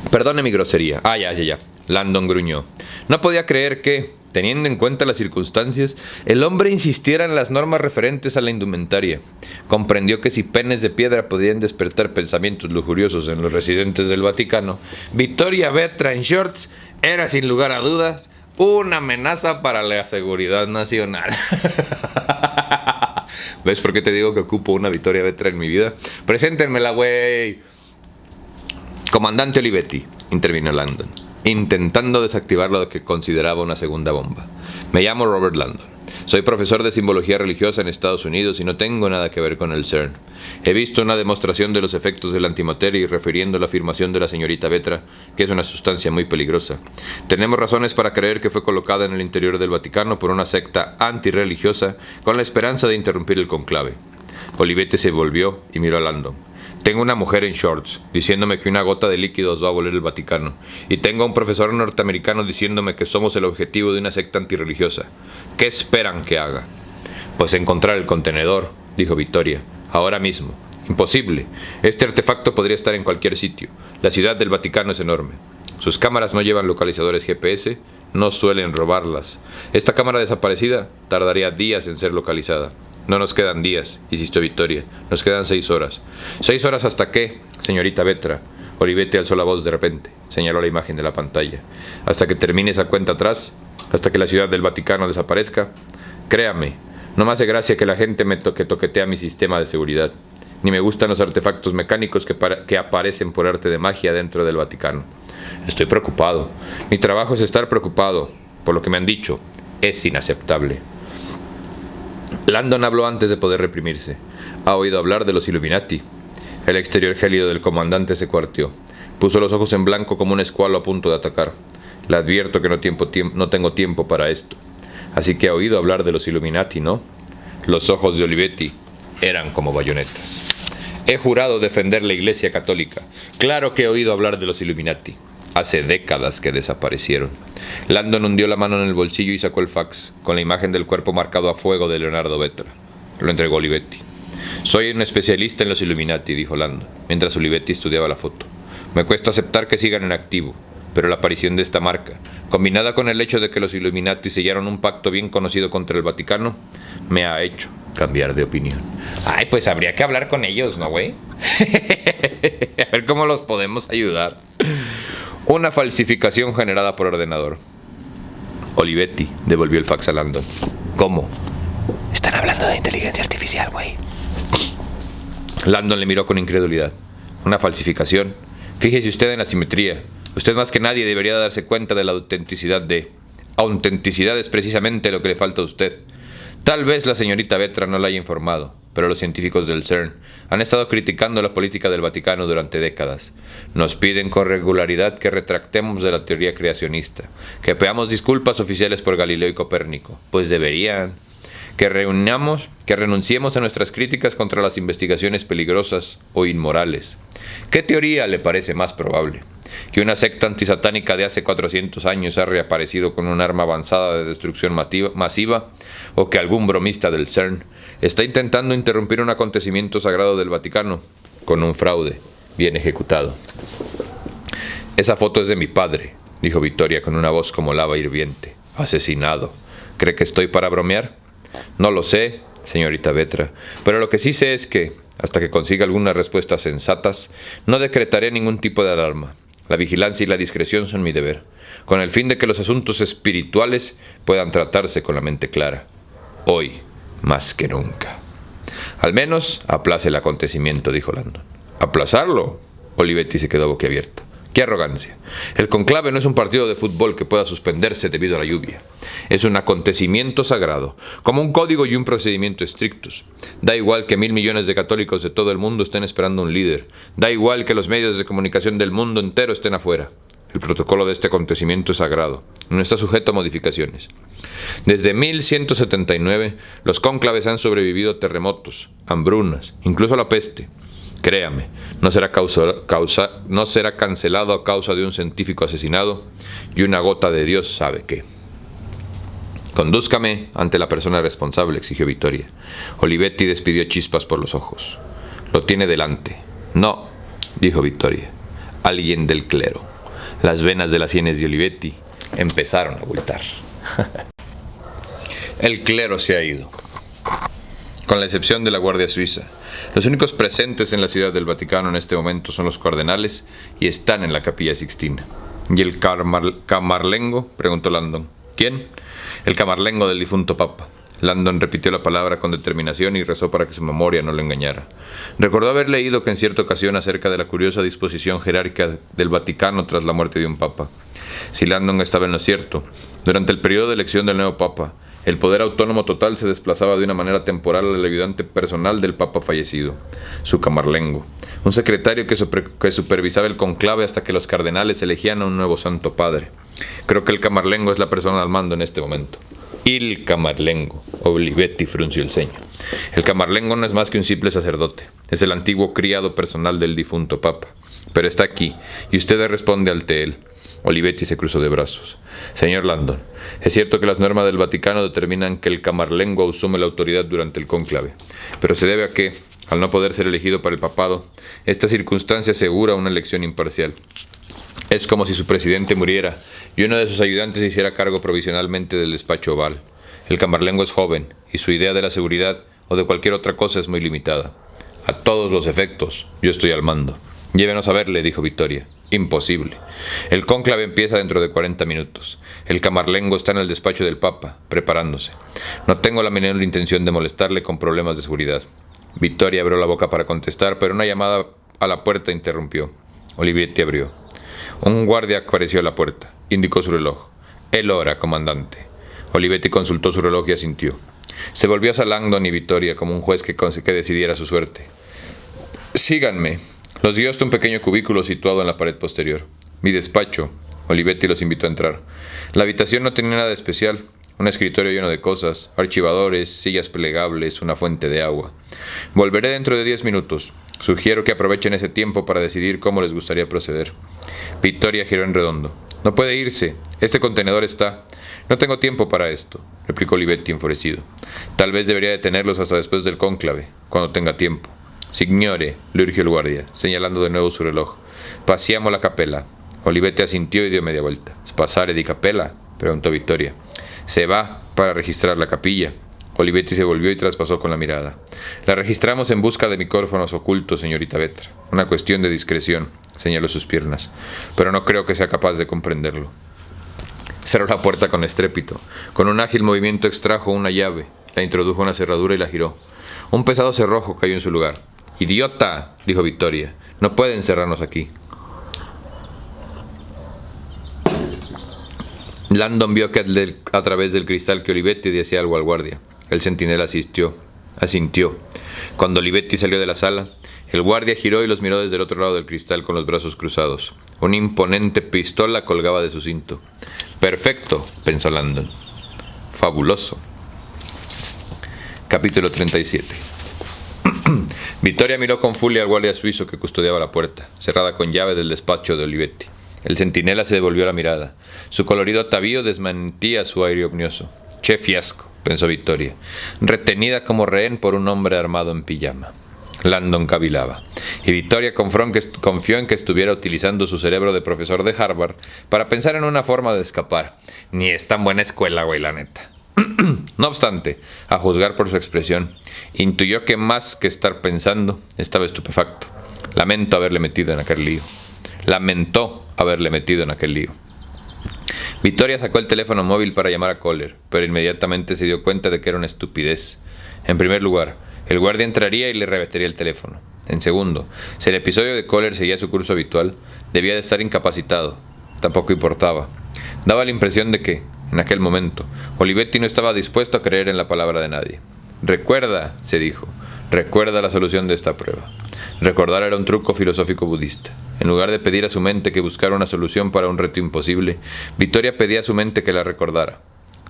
Perdone mi grosería. Ya. Landon gruñó. No podía creer que, teniendo en cuenta las circunstancias, el hombre insistiera en las normas referentes a la indumentaria. Comprendió que si penes de piedra podían despertar pensamientos lujuriosos en los residentes del Vaticano, Vittoria Vetra en shorts era, sin lugar a dudas, una amenaza para la seguridad nacional. ¿Ves por qué te digo que ocupo una Vittoria Vetra en mi vida? Preséntenmela, güey. Comandante Olivetti, intervino Landon, intentando desactivar lo que consideraba una segunda bomba. Me llamo Robert Landon. Soy profesor de simbología religiosa en Estados Unidos y no tengo nada que ver con el CERN. He visto una demostración de los efectos de la antimateria y refiriendo la afirmación de la señorita Vetra, que es una sustancia muy peligrosa. Tenemos razones para creer que fue colocada en el interior del Vaticano por una secta antirreligiosa con la esperanza de interrumpir el conclave. Olivetti se volvió y miró a Landon. Tengo una mujer en shorts diciéndome que una gota de líquidos va a volar el Vaticano. Y tengo a un profesor norteamericano diciéndome que somos el objetivo de una secta antirreligiosa. ¿Qué esperan que haga? Pues encontrar el contenedor, dijo Vittoria. Ahora mismo. Imposible. Este artefacto podría estar en cualquier sitio. La ciudad del Vaticano es enorme. Sus cámaras no llevan localizadores GPS, no suelen robarlas. Esta cámara desaparecida tardaría días en ser localizada. No nos quedan días, insistió Vittoria. Nos quedan 6 horas. ¿6 horas hasta qué, señorita Vetra? Olivetti alzó la voz de repente. Señaló la imagen de la pantalla. Hasta que termine esa cuenta atrás, hasta que la ciudad del Vaticano desaparezca. Créame, no me hace gracia que la gente toquetea mi sistema de seguridad. Ni me gustan los artefactos mecánicos que aparecen por arte de magia dentro del Vaticano. Estoy preocupado. Mi trabajo es estar preocupado. Por lo que me han dicho, es inaceptable. Landon habló antes de poder reprimirse. ¿Ha oído hablar de los Illuminati? El exterior gélido del comandante se cuarteó. Puso los ojos en blanco como un escualo a punto de atacar. Le advierto que no tengo tiempo para esto. Así que ha oído hablar de los Illuminati, ¿no? Los ojos de Olivetti eran como bayonetas. He jurado defender la Iglesia Católica. Claro que he oído hablar de los Illuminati. Hace décadas que desaparecieron. Landon hundió la mano en el bolsillo y sacó el fax, con la imagen del cuerpo marcado a fuego de Leonardo Vetra. Lo entregó Olivetti. Soy un especialista en los Illuminati, dijo Landon, mientras Olivetti estudiaba la foto. Me cuesta aceptar que sigan en activo, pero la aparición de esta marca, combinada con el hecho de que los Illuminati sellaron un pacto bien conocido contra el Vaticano, me ha hecho cambiar de opinión. Ay, pues habría que hablar con ellos, ¿no, güey? A ver cómo los podemos ayudar. Una falsificación generada por ordenador. Olivetti devolvió el fax a Landon. ¿Cómo? Están hablando de inteligencia artificial, güey. Landon le miró con incredulidad. ¿Una falsificación? Fíjese usted en la simetría. Usted más que nadie debería darse cuenta de la autenticidad de... Autenticidad es precisamente lo que le falta a usted. Tal vez la señorita Vetra no la haya informado, pero los científicos del CERN han estado criticando la política del Vaticano durante décadas. Nos piden con regularidad que retractemos de la teoría creacionista, que pedamos disculpas oficiales por Galileo y Copérnico, pues deberían. Que renunciemos a nuestras críticas contra las investigaciones peligrosas o inmorales. ¿Qué teoría le parece más probable? ¿Que una secta antisatánica de hace 400 años ha reaparecido con un arma avanzada de destrucción masiva? ¿O que algún bromista del CERN está intentando interrumpir un acontecimiento sagrado del Vaticano con un fraude bien ejecutado? Esa foto es de mi padre, dijo Victoria con una voz como lava hirviente. Asesinado. ¿Cree que estoy para bromear? No lo sé, señorita Vetra, pero lo que sí sé es que, hasta que consiga algunas respuestas sensatas, no decretaré ningún tipo de alarma. La vigilancia y la discreción son mi deber, con el fin de que los asuntos espirituales puedan tratarse con la mente clara. Hoy, más que nunca. Al menos aplace el acontecimiento, dijo Landon. ¿Aplazarlo? Olivetti se quedó boquiabierto. ¡Qué arrogancia! El conclave no es un partido de fútbol que pueda suspenderse debido a la lluvia. Es un acontecimiento sagrado, como un código y un procedimiento estrictos. Da igual que 1.000 millones de católicos de todo el mundo estén esperando un líder. Da igual que los medios de comunicación del mundo entero estén afuera. El protocolo de este acontecimiento es sagrado. No está sujeto a modificaciones. Desde 1179, los cónclaves han sobrevivido a terremotos, hambrunas, incluso a la peste. Créame, no será cancelado a causa de un científico asesinado y una gota de Dios sabe qué. Condúzcame ante la persona responsable, exigió Victoria. Olivetti despidió chispas por los ojos. Lo tiene delante. No, dijo Victoria. Alguien del clero. Las venas de las sienes de Olivetti empezaron a abultar. El clero se ha ido, con la excepción de la Guardia Suiza. Los únicos presentes en la ciudad del Vaticano en este momento son los cardenales y están en la Capilla Sixtina. ¿Y el camarlengo?, preguntó Landon. ¿Quién? El camarlengo del difunto Papa. Landon repitió la palabra con determinación y rezó para que su memoria no lo engañara. Recordó haber leído que en cierta ocasión acerca de la curiosa disposición jerárquica del Vaticano tras la muerte de un Papa. Si Landon estaba en lo cierto, durante el periodo de elección del nuevo Papa, el poder autónomo total se desplazaba de una manera temporal al ayudante personal del Papa fallecido, su camarlengo, un secretario que supervisaba el conclave hasta que los cardenales elegían a un nuevo Santo Padre. Creo que el camarlengo es la persona al mando en este momento. Il camarlengo. Olivetti frunció el ceño. El camarlengo no es más que un simple sacerdote. Es el antiguo criado personal del difunto Papa. Pero está aquí, y usted responde ante él. Olivetti se cruzó de brazos. Señor Landon, es cierto que las normas del Vaticano determinan que el camarlengo asume la autoridad durante el cónclave, pero se debe a que, al no poder ser elegido para el papado, esta circunstancia asegura una elección imparcial. Es como si su presidente muriera y uno de sus ayudantes se hiciera cargo provisionalmente del despacho oval. El camarlengo es joven y su idea de la seguridad o de cualquier otra cosa es muy limitada. A todos los efectos, yo estoy al mando. Llévenos a verle, dijo Victoria. Imposible. El cónclave empieza dentro de 40 minutos. El camarlengo está en el despacho del Papa, preparándose. No tengo la menor intención de molestarle con problemas de seguridad. Victoria abrió la boca para contestar, pero una llamada a la puerta interrumpió. Olivetti abrió. Un guardia apareció a la puerta. Indicó su reloj. El hora, comandante. Olivetti consultó su reloj y asintió. Se volvió hacia Langdon y Victoria como un juez que decidiera su suerte. Síganme. Los guió hasta un pequeño cubículo situado en la pared posterior. Mi despacho. Olivetti los invitó a entrar. La habitación no tenía nada de especial. Un escritorio lleno de cosas, archivadores, sillas plegables, una fuente de agua. Volveré dentro de 10 minutos. Sugiero que aprovechen ese tiempo para decidir cómo les gustaría proceder. Victoria giró en redondo. No puede irse. Este contenedor está... No tengo tiempo para esto, replicó Olivetti enfurecido. Tal vez debería detenerlos hasta después del cónclave, cuando tenga tiempo. Signore, le urgió el guardia, señalando de nuevo su reloj. Passiamo la capella. Olivetti asintió y dio media vuelta. ¿Passare di capella?, preguntó Victoria. Se va para registrar la capilla. Olivetti se volvió y traspasó con la mirada. La registramos en busca de micrófonos ocultos, señorita Vetra. Una cuestión de discreción, señaló sus piernas. Pero no creo que sea capaz de comprenderlo. Cerró la puerta con estrépito. Con un ágil movimiento extrajo una llave, la introdujo en la cerradura y la giró. Un pesado cerrojo cayó en su lugar. ¡Idiota!, dijo Victoria. No puede encerrarnos aquí. Landon vio que a través del cristal que Olivetti decía algo al guardia. El centinela asintió. Cuando Olivetti salió de la sala, el guardia giró y los miró desde el otro lado del cristal con los brazos cruzados. Una imponente pistola colgaba de su cinto. Perfecto, pensó Landon. Fabuloso. Capítulo 37. Victoria miró con furia al guardia suizo que custodiaba la puerta, cerrada con llave del despacho de Olivetti. El centinela se devolvió la mirada. Su colorido atavío desmentía su aire ominoso. «Che fiasco», pensó Victoria, retenida como rehén por un hombre armado en pijama. Landon cavilaba, y Victoria confió en que estuviera utilizando su cerebro de profesor de Harvard para pensar en una forma de escapar. Ni es tan buena escuela, güey, la neta. No obstante, a juzgar por su expresión, intuyó que más que estar pensando, estaba estupefacto. Lamentó haberle metido en aquel lío. Victoria sacó el teléfono móvil para llamar a Kohler, pero inmediatamente se dio cuenta de que era una estupidez. En primer lugar, el guardia entraría y le revertiría el teléfono. En segundo, si el episodio de Kohler seguía su curso habitual, debía de estar incapacitado. Tampoco importaba. Daba la impresión de que, en aquel momento, Olivetti no estaba dispuesto a creer en la palabra de nadie. «Recuerda», se dijo, «recuerda la solución de esta prueba». Recordar era un truco filosófico budista. En lugar de pedir a su mente que buscara una solución para un reto imposible, Victoria pedía a su mente que la recordara.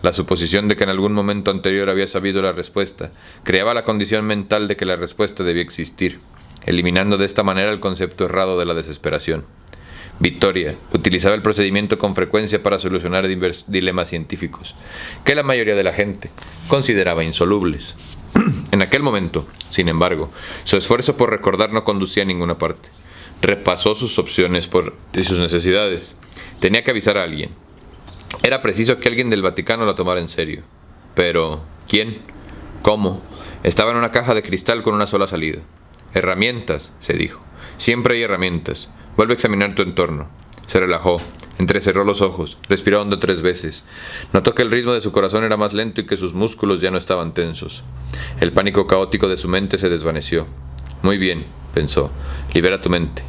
La suposición de que en algún momento anterior había sabido la respuesta creaba la condición mental de que la respuesta debía existir, eliminando de esta manera el concepto errado de la desesperación. Victoria utilizaba el procedimiento con frecuencia para solucionar dilemas científicos, que la mayoría de la gente consideraba insolubles. En aquel momento, sin embargo, su esfuerzo por recordar no conducía a ninguna parte. Repasó sus opciones y sus necesidades. Tenía que avisar a alguien. Era preciso que alguien del Vaticano la tomara en serio. Pero, ¿quién? ¿Cómo? Estaba en una caja de cristal con una sola salida. Herramientas, se dijo. Siempre hay herramientas. Vuelve a examinar tu entorno. Se relajó, entrecerró los ojos, respiró hondo 3 veces. Notó que el ritmo de su corazón era más lento y que sus músculos ya no estaban tensos. El pánico caótico de su mente se desvaneció. Muy bien, pensó, libera tu mente.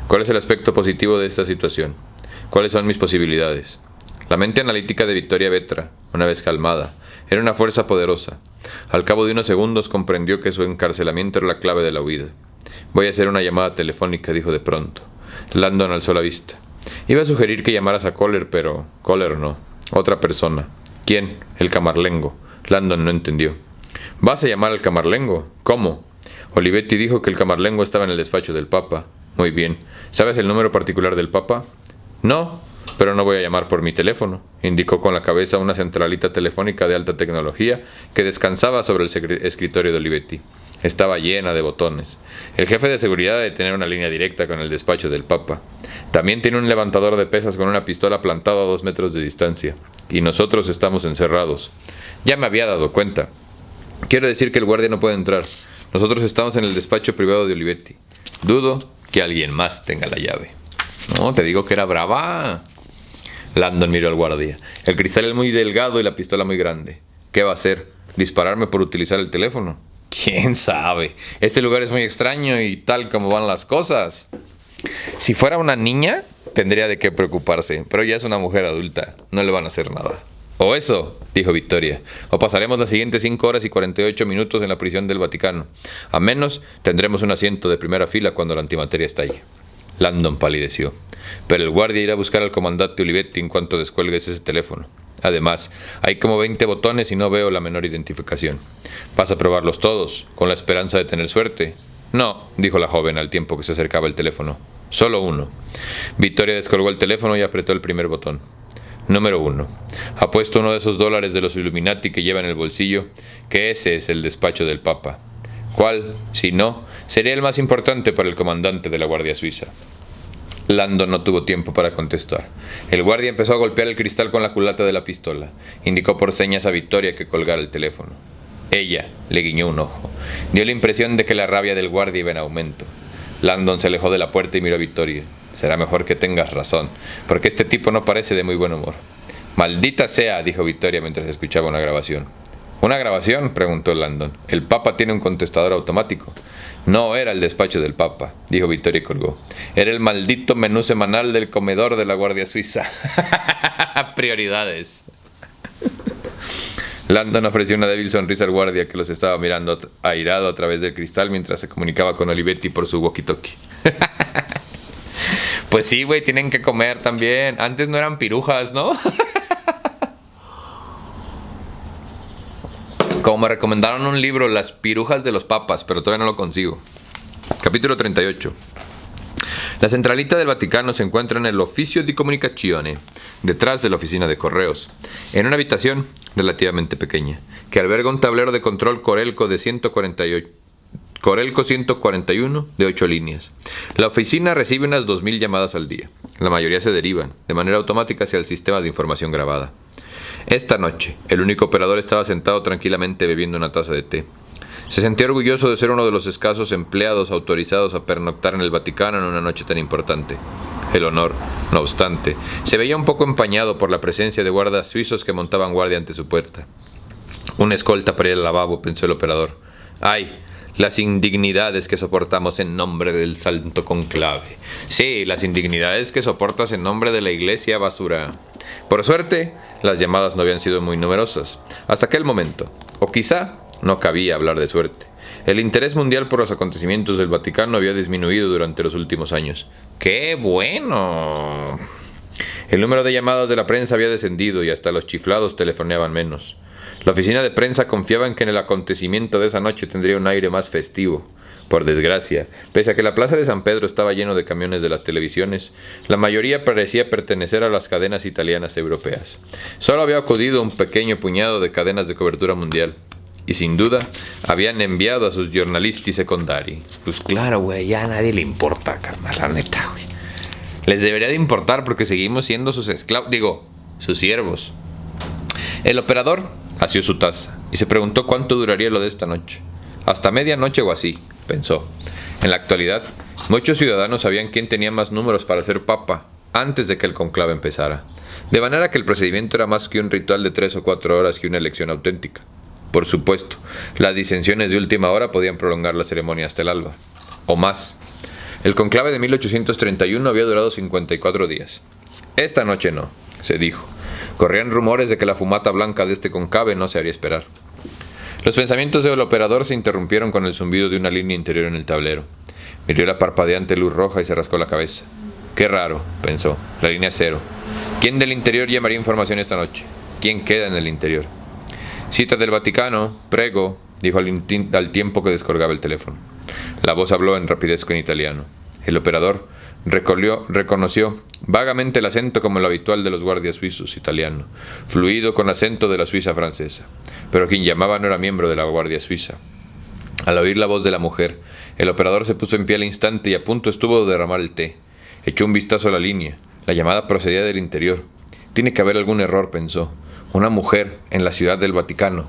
¿Cuál es el aspecto positivo de esta situación? ¿Cuáles son mis posibilidades? La mente analítica de Victoria Vetra, una vez calmada, era una fuerza poderosa. Al cabo de unos segundos comprendió que su encarcelamiento era la clave de la huida. Voy a hacer una llamada telefónica, dijo de pronto. Landon alzó la vista. Iba a sugerir que llamaras a Kohler, pero Kohler no. Otra persona. ¿Quién? El camarlengo. Landon no entendió. ¿Vas a llamar al camarlengo? ¿Cómo? Olivetti dijo que el camarlengo estaba en el despacho del Papa. Muy bien. ¿Sabes el número particular del Papa? No, pero no voy a llamar por mi teléfono. Indicó con la cabeza una centralita telefónica de alta tecnología que descansaba sobre el escritorio de Olivetti. Estaba llena de botones. El jefe de seguridad debe tener una línea directa con el despacho del Papa. También tiene un levantador de pesas con una pistola plantada a 2 metros de distancia. Y nosotros estamos encerrados. Ya me había dado cuenta. Quiero decir que el guardia no puede entrar. Nosotros estamos en el despacho privado de Olivetti. Dudo que alguien más tenga la llave. No, te digo que era brava. Landon miró al guardia. El cristal es muy delgado y la pistola muy grande. ¿Qué va a hacer? ¿Dispararme por utilizar el teléfono? ¿Quién sabe? Este lugar es muy extraño y tal como van las cosas. Si fuera una niña, tendría de qué preocuparse, pero ya es una mujer adulta, no le van a hacer nada. O eso, dijo Victoria, o pasaremos las siguientes 5 horas y 48 minutos en la prisión del Vaticano. A menos tendremos un asiento de primera fila cuando la antimateria estalle. Landon palideció. Pero el guardia irá a buscar al comandante Olivetti en cuanto descuelgues ese teléfono. Además, hay como 20 botones y no veo la menor identificación. ¿Vas a probarlos todos, con la esperanza de tener suerte? No, dijo la joven al tiempo que se acercaba el teléfono. Solo uno. Victoria descolgó el teléfono y apretó el primer botón. Número 1. Apuesto uno de esos dólares de los Illuminati que lleva en el bolsillo, que ese es el despacho del Papa. ¿Cuál, si no, sería el más importante para el comandante de la Guardia Suiza? Landon no tuvo tiempo para contestar. El guardia empezó a golpear el cristal con la culata de la pistola. Indicó por señas a Victoria que colgara el teléfono. Ella le guiñó un ojo. Dio la impresión de que la rabia del guardia iba en aumento. Landon se alejó de la puerta y miró a Victoria. Será mejor que tengas razón, porque este tipo no parece de muy buen humor. Maldita sea, dijo Victoria mientras escuchaba una grabación. ¿Una grabación?, preguntó Landon. El Papa tiene un contestador automático. No era el despacho del Papa, dijo Vittorio y colgó. Era el maldito menú semanal del comedor de la Guardia Suiza. Prioridades. Landon ofreció una débil sonrisa al guardia que los estaba mirando airado a través del cristal mientras se comunicaba con Olivetti por su walkie-talkie. Pues sí, güey, tienen que comer también. Antes no eran pirujas, ¿no? Como me recomendaron un libro, Las pirujas de los papas, pero todavía no lo consigo. Capítulo 38. La centralita del Vaticano se encuentra en el Officio di Comunicazione, detrás de la oficina de correos, en una habitación relativamente pequeña, que alberga un tablero de control Corelco de 141 de 8 líneas. La oficina recibe unas 2000 llamadas al día. La mayoría se derivan, de manera automática, hacia el sistema de información grabada. Esta noche, el único operador estaba sentado tranquilamente bebiendo una taza de té. Se sentía orgulloso de ser uno de los escasos empleados autorizados a pernoctar en el Vaticano en una noche tan importante. El honor, no obstante, se veía un poco empañado por la presencia de guardas suizos que montaban guardia ante su puerta. Una escolta para ir al lavabo, pensó el operador. ¡Ay! Las indignidades que soportamos en nombre del Santo Conclave. Sí, las indignidades que soportas en nombre de la Iglesia, basura. Por suerte, las llamadas no habían sido muy numerosas, hasta aquel momento. O quizá no cabía hablar de suerte. El interés mundial por los acontecimientos del Vaticano había disminuido durante los últimos años. ¡Qué bueno! El número de llamadas de la prensa había descendido y hasta los chiflados telefoneaban menos. La oficina de prensa confiaba en que en el acontecimiento de esa noche tendría un aire más festivo. Por desgracia, pese a que la plaza de San Pedro estaba lleno de camiones de las televisiones, la mayoría parecía pertenecer a las cadenas italianas e europeas. Solo había acudido un pequeño puñado de cadenas de cobertura mundial. Y sin duda, habían enviado a sus jornalisti secondari. Pues claro, güey, ya a nadie le importa, carnal, la neta, güey. Les debería de importar porque seguimos siendo sus esclavos, sus siervos. El operador asió su taza y se preguntó cuánto duraría lo de esta noche. Hasta medianoche o así, pensó. En la actualidad, muchos ciudadanos sabían quién tenía más números para ser papa antes de que el conclave empezara. De manera que el procedimiento era más que un ritual de 3 o 4 horas que una elección auténtica. Por supuesto, las disensiones de última hora podían prolongar la ceremonia hasta el alba. O más. El conclave de 1831 había durado 54 días. Esta noche no, se dijo. Corrían rumores de que la fumata blanca de este conclave no se haría esperar. Los pensamientos del operador se interrumpieron con el zumbido de una línea interior en el tablero. Miró la parpadeante luz roja y se rascó la cabeza. Qué raro, pensó, la línea 0. ¿Quién del interior llamaría información esta noche? ¿Quién queda en el interior? Cita del Vaticano, prego, dijo al tiempo que descolgaba el teléfono. La voz habló en rapidez con italiano. El operador reconoció vagamente el acento como el habitual de los guardias suizos, italiano, fluido con acento de la Suiza francesa. Pero quien llamaba no era miembro de la Guardia Suiza. Al oír la voz de la mujer, el operador se puso en pie al instante y a punto estuvo de derramar el té. Echó un vistazo a la línea. La llamada procedía del interior. Tiene que haber algún error, pensó. Una mujer en la ciudad del Vaticano.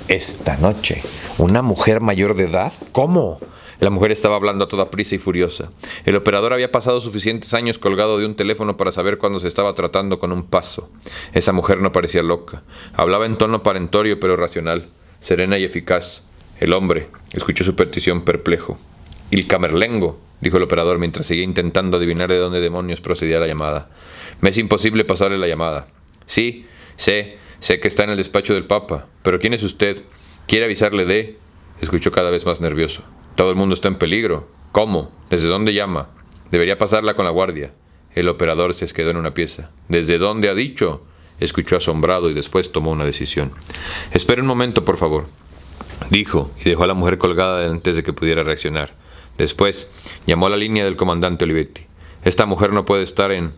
Esta noche. ¿Una mujer mayor de edad? ¿Cómo? La mujer estaba hablando a toda prisa y furiosa. El operador había pasado suficientes años colgado de un teléfono para saber cuándo se estaba tratando con un paso. Esa mujer no parecía loca. Hablaba en tono parentorio pero racional, serena y eficaz. El hombre escuchó su petición perplejo. «Il camerlengo», dijo el operador mientras seguía intentando adivinar de dónde demonios procedía la llamada. «Me es imposible pasarle la llamada». «Sí, sé que está en el despacho del Papa. Pero ¿quién es usted? ¿Quiere avisarle de...?» Escuchó cada vez más nervioso. «Todo el mundo está en peligro». «¿Cómo? ¿Desde dónde llama?» «Debería pasarla con la guardia». El operador se quedó en una pieza. «¿Desde dónde ha dicho?» Escuchó asombrado y después tomó una decisión. «Espere un momento, por favor», dijo, y dejó a la mujer colgada antes de que pudiera reaccionar. Después llamó a la línea del comandante Olivetti. «Esta mujer no puede estar en...»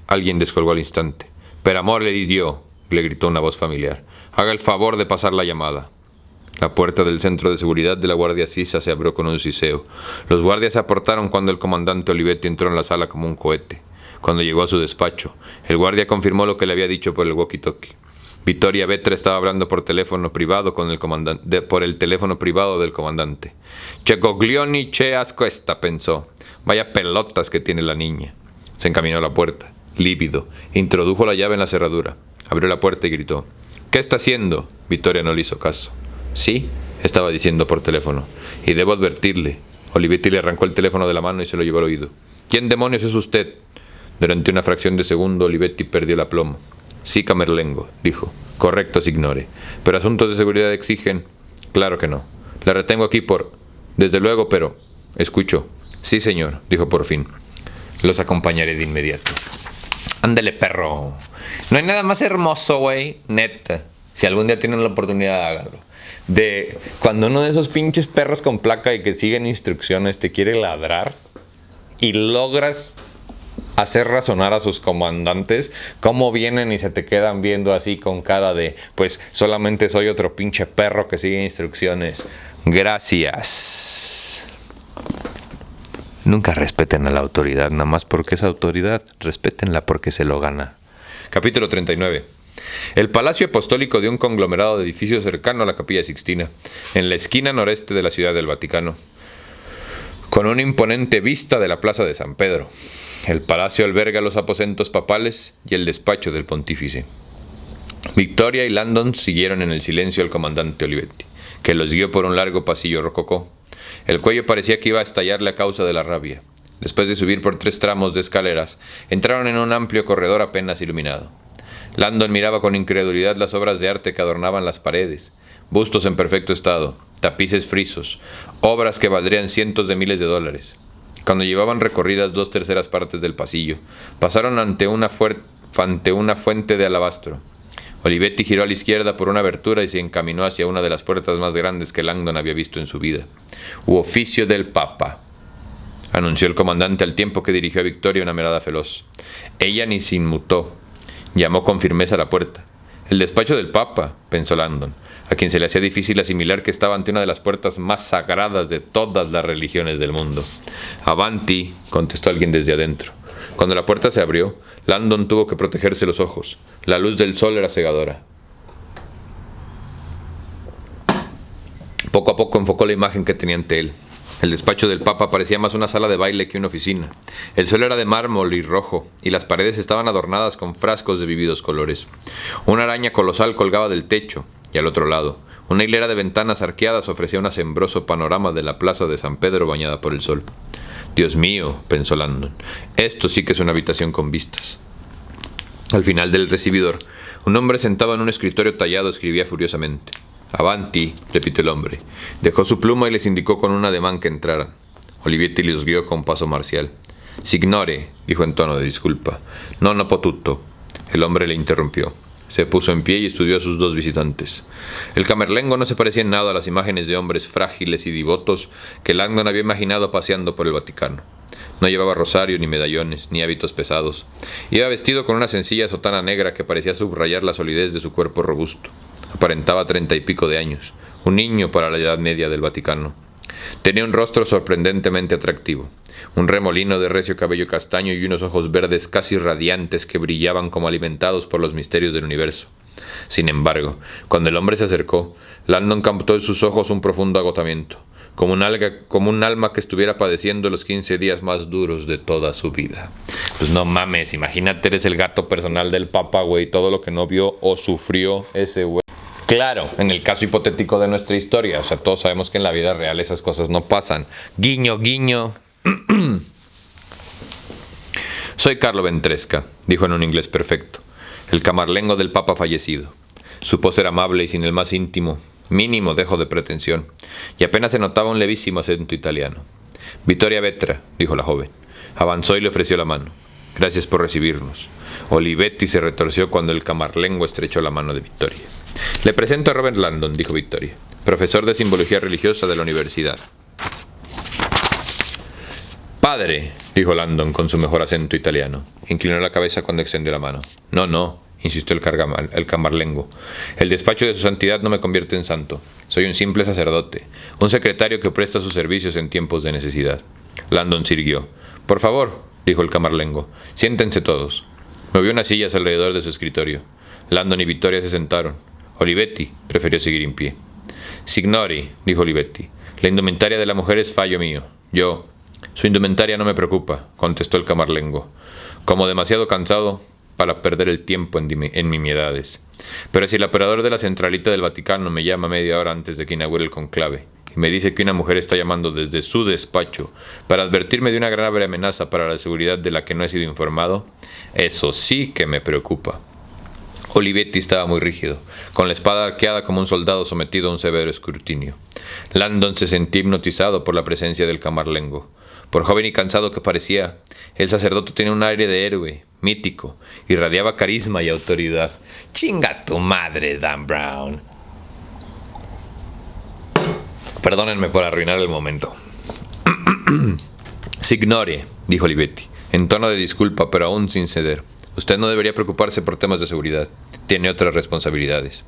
Alguien descolgó al instante. «Per amor di Dio», le gritó una voz familiar. «Haga el favor de pasar la llamada». La puerta del centro de seguridad de la Guardia Suiza se abrió con un siseo. Los guardias se aportaron cuando el comandante Olivetti entró en la sala como un cohete. Cuando llegó a su despacho, el guardia confirmó lo que le había dicho por el walkie-talkie. Vittoria Vetra estaba hablando por teléfono privado con el comandante, por el teléfono privado del comandante. «Che coglioni, che asco esta», pensó. «Vaya pelotas que tiene la niña». Se encaminó a la puerta, lívido, introdujo la llave en la cerradura. Abrió la puerta y gritó: ¿Qué está haciendo? Vittoria no le hizo caso. Sí, estaba diciendo por teléfono. Y debo advertirle. Olivetti le arrancó el teléfono de la mano y se lo llevó al oído. ¿Quién demonios es usted? Durante una fracción de segundo, Olivetti perdió el aplomo. Sí, Camerlengo, dijo. Correcto, signore. Pero asuntos de seguridad exigen... Claro que no. La retengo aquí por... Desde luego, pero... Escucho. Sí, señor, dijo por fin. Los acompañaré de inmediato. Ándale, perro. No hay nada más hermoso, güey. Neta. Si algún día tienen la oportunidad, háganlo. De cuando uno de esos pinches perros con placa y que siguen instrucciones te quiere ladrar y logras hacer razonar a sus comandantes, cómo vienen y se te quedan viendo así con cara de, pues solamente soy otro pinche perro que sigue instrucciones. Gracias. Nunca respeten a la autoridad, nada más porque es autoridad. Respétenla porque se lo gana. Capítulo 39. El Palacio Apostólico de un conglomerado de edificios cercano a la Capilla Sixtina, en la esquina noreste de la Ciudad del Vaticano, con una imponente vista de la Plaza de San Pedro. El palacio alberga los aposentos papales y el despacho del pontífice. Victoria y Landon siguieron en el silencio al comandante Olivetti, que los guió por un largo pasillo rococó. El cuello parecía que iba a estallarle a causa de la rabia. Después de subir por 3 tramos de escaleras, entraron en un amplio corredor apenas iluminado. Landon miraba con incredulidad las obras de arte que adornaban las paredes, bustos en perfecto estado, tapices frisos, obras que valdrían cientos de miles de dólares. Cuando llevaban recorridas 2/3 partes del pasillo, pasaron ante una fuente de alabastro. Olivetti giró a la izquierda por una abertura y se encaminó hacia una de las puertas más grandes que Langdon había visto en su vida. «Oficio del Papa», anunció el comandante al tiempo que dirigió a Victoria una mirada feroz. Ella ni se inmutó. Llamó con firmeza a la puerta. «El despacho del Papa», pensó Landon, a quien se le hacía difícil asimilar que estaba ante una de las puertas más sagradas de todas las religiones del mundo. «Avanti», contestó alguien desde adentro. Cuando la puerta se abrió, Landon tuvo que protegerse los ojos. La luz del sol era cegadora. Poco a poco enfocó la imagen que tenía ante él. El despacho del Papa parecía más una sala de baile que una oficina. El suelo era de mármol y rojo, y las paredes estaban adornadas con frascos de vívidos colores. Una araña colosal colgaba del techo, y al otro lado, una hilera de ventanas arqueadas ofrecía un asombroso panorama de la plaza de San Pedro bañada por el sol. «Dios mío», pensó Landon, «esto sí que es una habitación con vistas». Al final del recibidor, un hombre sentado en un escritorio tallado escribía furiosamente. «Avanti», repitió el hombre. Dejó su pluma y les indicó con un ademán que entraran. Olivetti los guió con paso marcial. «Signore», dijo en tono de disculpa. «Non ho potuto». El hombre le interrumpió. Se puso en pie y estudió a sus 2 visitantes. El camerlengo no se parecía en nada a las imágenes de hombres frágiles y devotos que Langdon había imaginado paseando por el Vaticano. No llevaba rosario, ni medallones, ni hábitos pesados. Iba vestido con una sencilla sotana negra que parecía subrayar la solidez de su cuerpo robusto. Aparentaba 30 y pico de años, un niño para la Edad Media del Vaticano. Tenía un rostro sorprendentemente atractivo, un remolino de recio cabello castaño y unos ojos verdes casi radiantes que brillaban como alimentados por los misterios del universo. Sin embargo, cuando el hombre se acercó, Landon captó en sus ojos un profundo agotamiento, como un alma que estuviera padeciendo los 15 días más duros de toda su vida. Pues no mames, imagínate, eres el gato personal del Papa, güey, todo lo que no vio o sufrió ese güey. Claro, en el caso hipotético de nuestra historia, o sea, todos sabemos que en la vida real esas cosas no pasan. Guiño, guiño. «Soy Carlo Ventresca», dijo en un inglés perfecto, «el camarlengo del Papa fallecido». Su voz era amable y sin el más mínimo dejo de pretensión, y apenas se notaba un levísimo acento italiano. «Vittoria Vetra», dijo la joven. Avanzó y le ofreció la mano. «Gracias por recibirnos». Olivetti se retorció cuando el camarlengo estrechó la mano de Victoria. «Le presento a Robert Landon», dijo Victoria, «profesor de simbología religiosa de la universidad». «Padre», dijo Landon con su mejor acento italiano. Inclinó la cabeza cuando extendió la mano. «No», insistió el camarlengo. «El despacho de su santidad no me convierte en santo. Soy un simple sacerdote, un secretario que presta sus servicios en tiempos de necesidad». Landon sirvió. «Por favor», dijo el camarlengo, «siéntense todos». Movió unas sillas alrededor de su escritorio. Landon y Victoria se sentaron. Olivetti prefirió seguir en pie. «Signori», dijo Olivetti, «la indumentaria de la mujer es fallo mío. Su indumentaria no me preocupa», contestó el camarlengo. «Como demasiado cansado, para perder el tiempo en nimiedades. Pero si el operador de la centralita del Vaticano me llama media hora antes de que inaugure el conclave y me dice que una mujer está llamando desde su despacho para advertirme de una grave amenaza para la seguridad de la que no he sido informado, eso sí que me preocupa. Olivetti estaba muy rígido, con la espada arqueada como un soldado sometido a un severo escrutinio. Landon se sentía hipnotizado por la presencia del camarlengo. Por joven y cansado que parecía, el sacerdote tenía un aire de héroe, mítico, irradiaba carisma y autoridad. ¡Chinga tu madre, Dan Brown! Perdónenme por arruinar el momento. Signore, dijo Olivetti, en tono de disculpa, pero aún sin ceder. Usted no debería preocuparse por temas de seguridad. Tiene otras responsabilidades.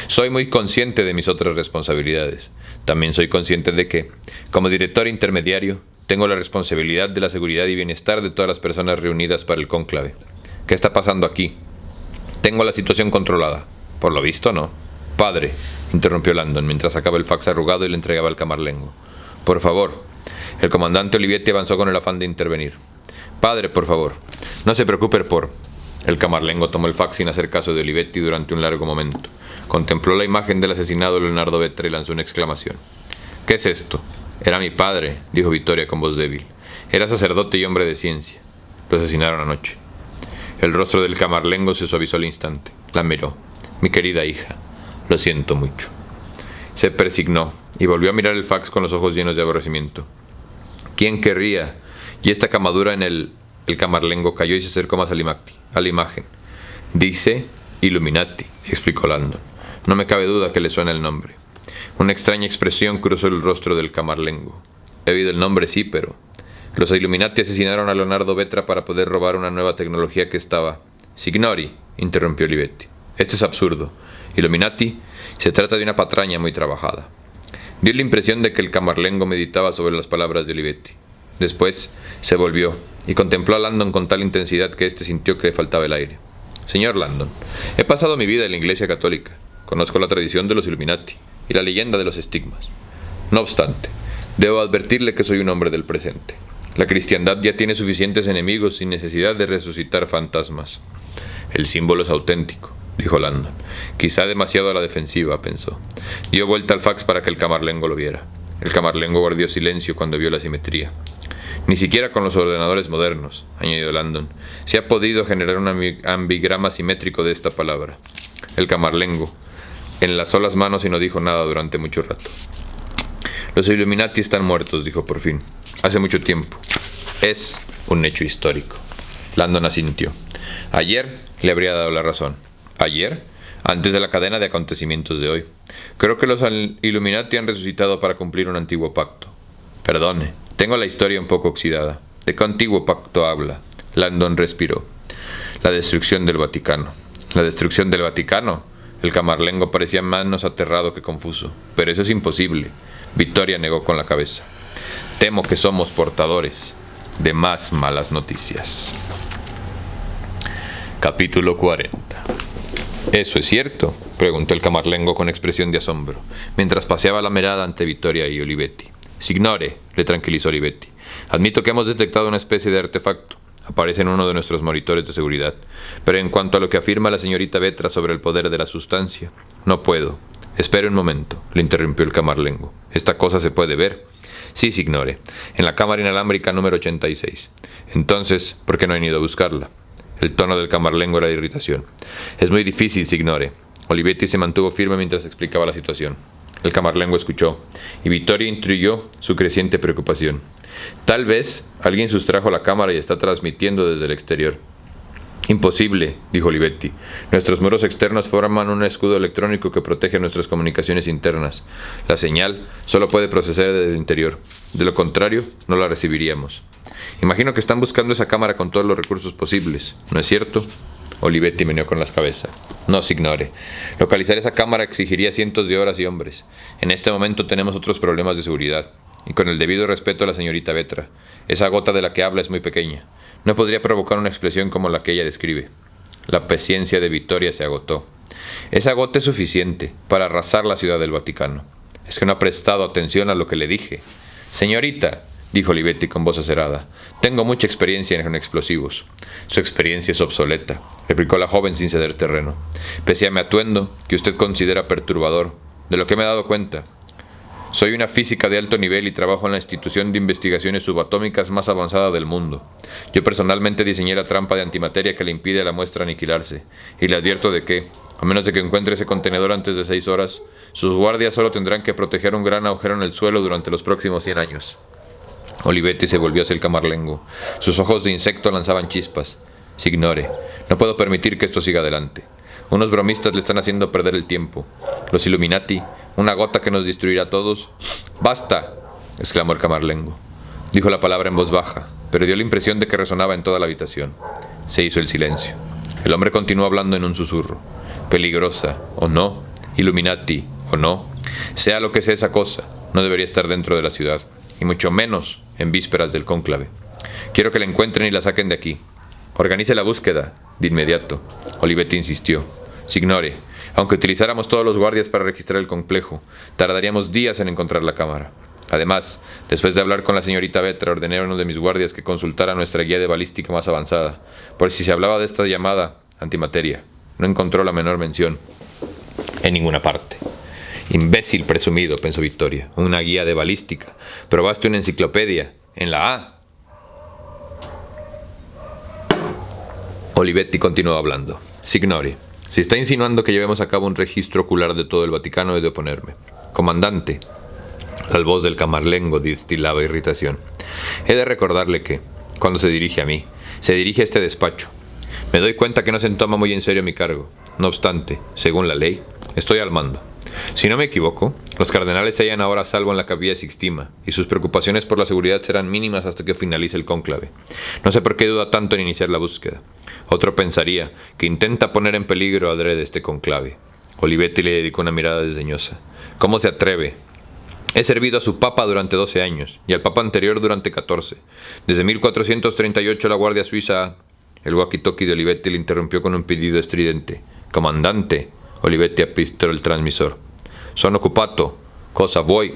Soy muy consciente de mis otras responsabilidades. También soy consciente de que, como director intermediario, tengo la responsabilidad de la seguridad y bienestar de todas las personas reunidas para el cónclave. ¿Qué está pasando aquí? Tengo la situación controlada. Por lo visto, no. Padre, interrumpió Landon mientras sacaba el fax arrugado y le entregaba al camarlengo. Por favor. El comandante Olivetti avanzó con el afán de intervenir. Padre, por favor. No se preocupe por... El camarlengo tomó el fax sin hacer caso de Olivetti durante un largo momento. Contempló la imagen del asesinado Leonardo Vetra y lanzó una exclamación. ¿Qué es esto? Era mi padre, dijo Vittoria con voz débil. Era sacerdote y hombre de ciencia. Lo asesinaron anoche. El rostro del camarlengo se suavizó al instante. La miró. Mi querida hija, lo siento mucho. Se persignó y volvió a mirar el fax con los ojos llenos de aborrecimiento. ¿Quién querría? Y esta camadura en el camarlengo cayó y se acercó más a la imagen. Dice Illuminati, explicó Landon. No me cabe duda que le suena el nombre. Una extraña expresión cruzó el rostro del camarlengo. He oído el nombre, sí, pero... Los Illuminati asesinaron a Leonardo Vetra para poder robar una nueva tecnología que estaba... Signori, interrumpió Olivetti. Esto es absurdo. Illuminati se trata de una patraña muy trabajada. Dio la impresión de que el camarlengo meditaba sobre las palabras de Olivetti. Después se volvió y contempló a Landon con tal intensidad que éste sintió que le faltaba el aire. Señor Landon, he pasado mi vida en la Iglesia Católica. Conozco la tradición de los Illuminati y la leyenda de los estigmas. No obstante, debo advertirle que soy un hombre del presente. La cristiandad ya tiene suficientes enemigos sin necesidad de resucitar fantasmas. El símbolo es auténtico, dijo Landon. Quizá demasiado a la defensiva, pensó. Dio vuelta al fax para que el camarlengo lo viera. El camarlengo guardó silencio cuando vio la simetría. Ni siquiera con los ordenadores modernos, añadió Landon, se ha podido generar un ambigrama simétrico de esta palabra. El camarlengo enlazó las manos y no dijo nada durante mucho rato. Los Illuminati están muertos, dijo por fin. Hace mucho tiempo. Es un hecho histórico. Landon asintió. Ayer le habría dado la razón. ¿Ayer? Antes de la cadena de acontecimientos de hoy. Creo que los Illuminati han resucitado para cumplir un antiguo pacto. Perdone, tengo la historia un poco oxidada. ¿De qué antiguo pacto habla? Landon respiró. La destrucción del Vaticano. ¿La destrucción del Vaticano? El camarlengo parecía menos aterrado que confuso. Pero eso es imposible. Vittoria negó con la cabeza. Temo que somos portadores de más malas noticias. Capítulo 40. ¿Eso es cierto?, preguntó el camarlengo con expresión de asombro, mientras paseaba la mirada ante Vittoria y Olivetti. Signore, le tranquilizó Olivetti. Admito que hemos detectado una especie de artefacto. Aparece en uno de nuestros monitores de seguridad. Pero en cuanto a lo que afirma la señorita Vetra sobre el poder de la sustancia, no puedo. Espere un momento, le interrumpió el camarlengo. ¿Esta cosa se puede ver? Sí, signore, en la cámara inalámbrica número 86. Entonces, ¿por qué no han ido a buscarla? El tono del camarlengo era de irritación. Es muy difícil, signore. Olivetti se mantuvo firme mientras explicaba la situación. El camarlengo escuchó, y Vittoria intuyó su creciente preocupación. Tal vez alguien sustrajo la cámara y está transmitiendo desde el exterior. Imposible, dijo Olivetti. Nuestros muros externos forman un escudo electrónico que protege nuestras comunicaciones internas. La señal solo puede procesar desde el interior. De lo contrario, no la recibiríamos. Imagino que están buscando esa cámara con todos los recursos posibles, ¿no es cierto? Olivetti meneó con la cabeza. No, signore. Localizar esa cámara exigiría cientos de horas y hombres. En este momento tenemos otros problemas de seguridad. Y con el debido respeto a la señorita Vetra, esa gota de la que habla es muy pequeña. No podría provocar una explosión como la que ella describe. La paciencia de Vittoria se agotó. Esa gota es suficiente para arrasar la ciudad del Vaticano. Es que no ha prestado atención a lo que le dije. Señorita, dijo Olivetti con voz acerada. Tengo mucha experiencia en explosivos. Su experiencia es obsoleta, replicó la joven sin ceder terreno. Pese a mi atuendo, que usted considera perturbador, de lo que me he dado cuenta. Soy una física de alto nivel y trabajo en la institución de investigaciones subatómicas más avanzada del mundo. Yo personalmente diseñé la trampa de antimateria que le impide a la muestra aniquilarse, y le advierto de que, a menos de que encuentre ese contenedor antes de 6 horas, sus guardias solo tendrán que proteger un gran agujero en el suelo durante los próximos 100 años. Olivetti se volvió hacia el camarlengo. Sus ojos de insecto lanzaban chispas. Signore, no puedo permitir que esto siga adelante. Unos bromistas le están haciendo perder el tiempo. Los Illuminati, una gota que nos destruirá a todos. ¡Basta!, exclamó el camarlengo. Dijo la palabra en voz baja, pero dio la impresión de que resonaba en toda la habitación. Se hizo el silencio. El hombre continuó hablando en un susurro. Peligrosa, o no, Illuminati, o no, sea lo que sea esa cosa, no debería estar dentro de la ciudad, y mucho menos en vísperas del cónclave. Quiero que la encuentren y la saquen de aquí. Organice la búsqueda, de inmediato. Olivetti insistió. Signore, aunque utilizáramos todos los guardias para registrar el complejo, tardaríamos días en encontrar la cámara. Además, después de hablar con la señorita Vetra, ordené a uno de mis guardias que consultara nuestra guía de balística más avanzada, por si se hablaba de esta llamada antimateria. No encontró la menor mención en ninguna parte. Imbécil presumido, pensó Vittoria. Una guía de balística. Probaste una enciclopedia. En la A. Olivetti continuó hablando. Signori, si está insinuando que llevemos a cabo un registro ocular de todo el Vaticano, he de oponerme. Comandante. La voz del camarlengo destilaba irritación. He de recordarle que, cuando se dirige a mí, se dirige a este despacho. Me doy cuenta que no se toma muy en serio mi cargo. No obstante, según la ley, estoy al mando. Si no me equivoco, los cardenales se hallan ahora a salvo en la Capilla Sixtina, y sus preocupaciones por la seguridad serán mínimas hasta que finalice el cónclave. No sé por qué duda tanto en iniciar la búsqueda. Otro pensaría que intenta poner en peligro adrede este conclave. Olivetti le dedicó una mirada desdeñosa. ¿Cómo se atreve? He servido a su papa durante 12 años, y al papa anterior durante 14. Desde 1438 la Guardia Suiza... El walkie-talkie de Olivetti le interrumpió con un pedido estridente. «Comandante», Olivetti apistó el transmisor. «Sono occupato. Cosa vuoi?»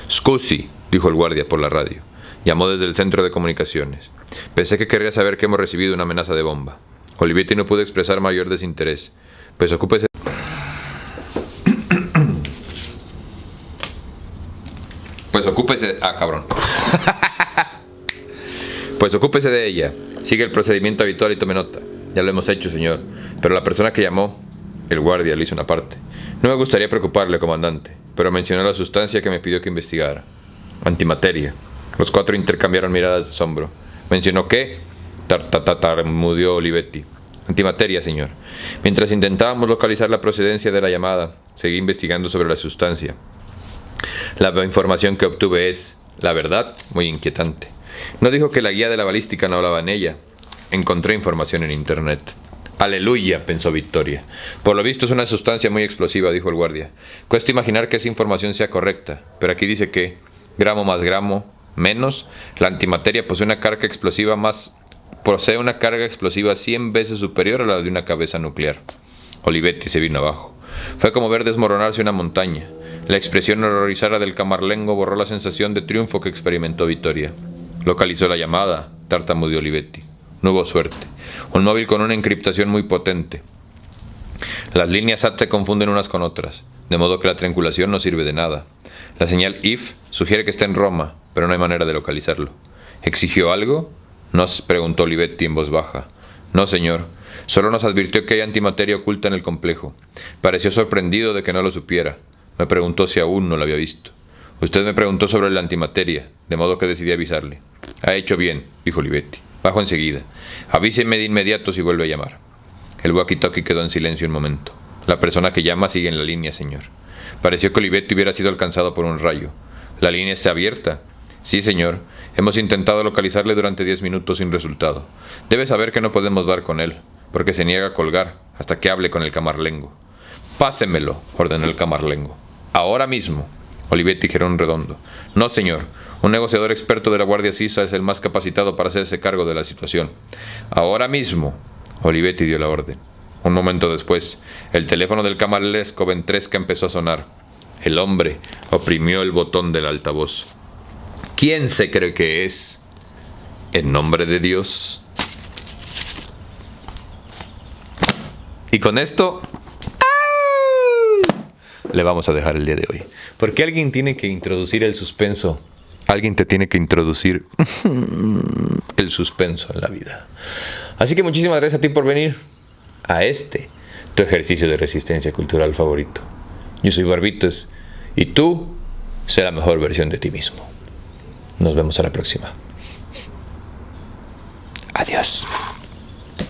«Scusi», dijo el guardia por la radio. Llamó desde el centro de comunicaciones. «Pensé que querría saber que hemos recibido una amenaza de bomba». Olivetti no pudo expresar mayor desinterés. «Pues ocúpese...» «Pues ocúpese...» «Ah, cabrón». «Pues ocúpese de ella. Sigue el procedimiento habitual y tome nota». «Ya lo hemos hecho, señor. Pero la persona que llamó...» El guardia le hizo una parte. «No me gustaría preocuparle, comandante, pero mencionó la sustancia que me pidió que investigara. Antimateria». Los cuatro intercambiaron miradas de asombro. «¿Mencionó qué?», tartamudeó Olivetti. «Antimateria, señor. Mientras intentábamos localizar la procedencia de la llamada, seguí investigando sobre la sustancia. La información que obtuve es, la verdad, muy inquietante. No dijo que la guía de la balística no hablaba en ella. Encontré información en internet». «Aleluya», pensó Vittoria. «Por lo visto es una sustancia muy explosiva», dijo el guardia. «Cuesta imaginar que esa información sea correcta, pero aquí dice que, gramo más gramo, menos, la antimateria posee una carga explosiva 100 veces superior a la de una cabeza nuclear». Olivetti se vino abajo. Fue como ver desmoronarse una montaña. La expresión horrorizada del camarlengo borró la sensación de triunfo que experimentó Vittoria. Localizó la llamada, tartamudeó Olivetti. No hubo suerte. Un móvil con una encriptación muy potente. Las líneas SAT se confunden unas con otras, de modo que la triangulación no sirve de nada. La señal IF sugiere que está en Roma, pero no hay manera de localizarlo. ¿Exigió algo?, nos preguntó Olivetti en voz baja. «No, señor. Solo nos advirtió que hay antimateria oculta en el complejo. Pareció sorprendido de que no lo supiera. Me preguntó si aún no lo había visto. Usted me preguntó sobre la antimateria, de modo que decidí avisarle». «Ha hecho bien», dijo Olivetti. «Bajo enseguida. Avíseme de inmediato si vuelve a llamar». El walkie-talkie quedó en silencio un momento. «La persona que llama sigue en la línea, señor». Pareció que Olivetti hubiera sido alcanzado por un rayo. «¿La línea está abierta?» «Sí, señor. Hemos intentado localizarle durante 10 minutos sin resultado. Debe saber que no podemos dar con él, porque se niega a colgar hasta que hable con el camarlengo». «Pásemelo», ordenó el camarlengo. «Ahora mismo». Olivetti giró en redondo. «No, señor. Un negociador experto de la Guardia Suiza es el más capacitado para hacerse cargo de la situación». «Ahora mismo». Olivetti dio la orden. Un momento después, el teléfono del camarlesco Ventresca empezó a sonar. El hombre oprimió el botón del altavoz. ¿Quién se cree que es? En nombre de Dios. Y con esto le vamos a dejar el día de hoy. Porque alguien tiene que introducir el suspenso. Alguien te tiene que introducir el suspenso en la vida. Así que muchísimas gracias a ti por venir a tu ejercicio de resistencia cultural favorito. Yo soy Barbitos y tú sé la mejor versión de ti mismo. Nos vemos a la próxima. Adiós.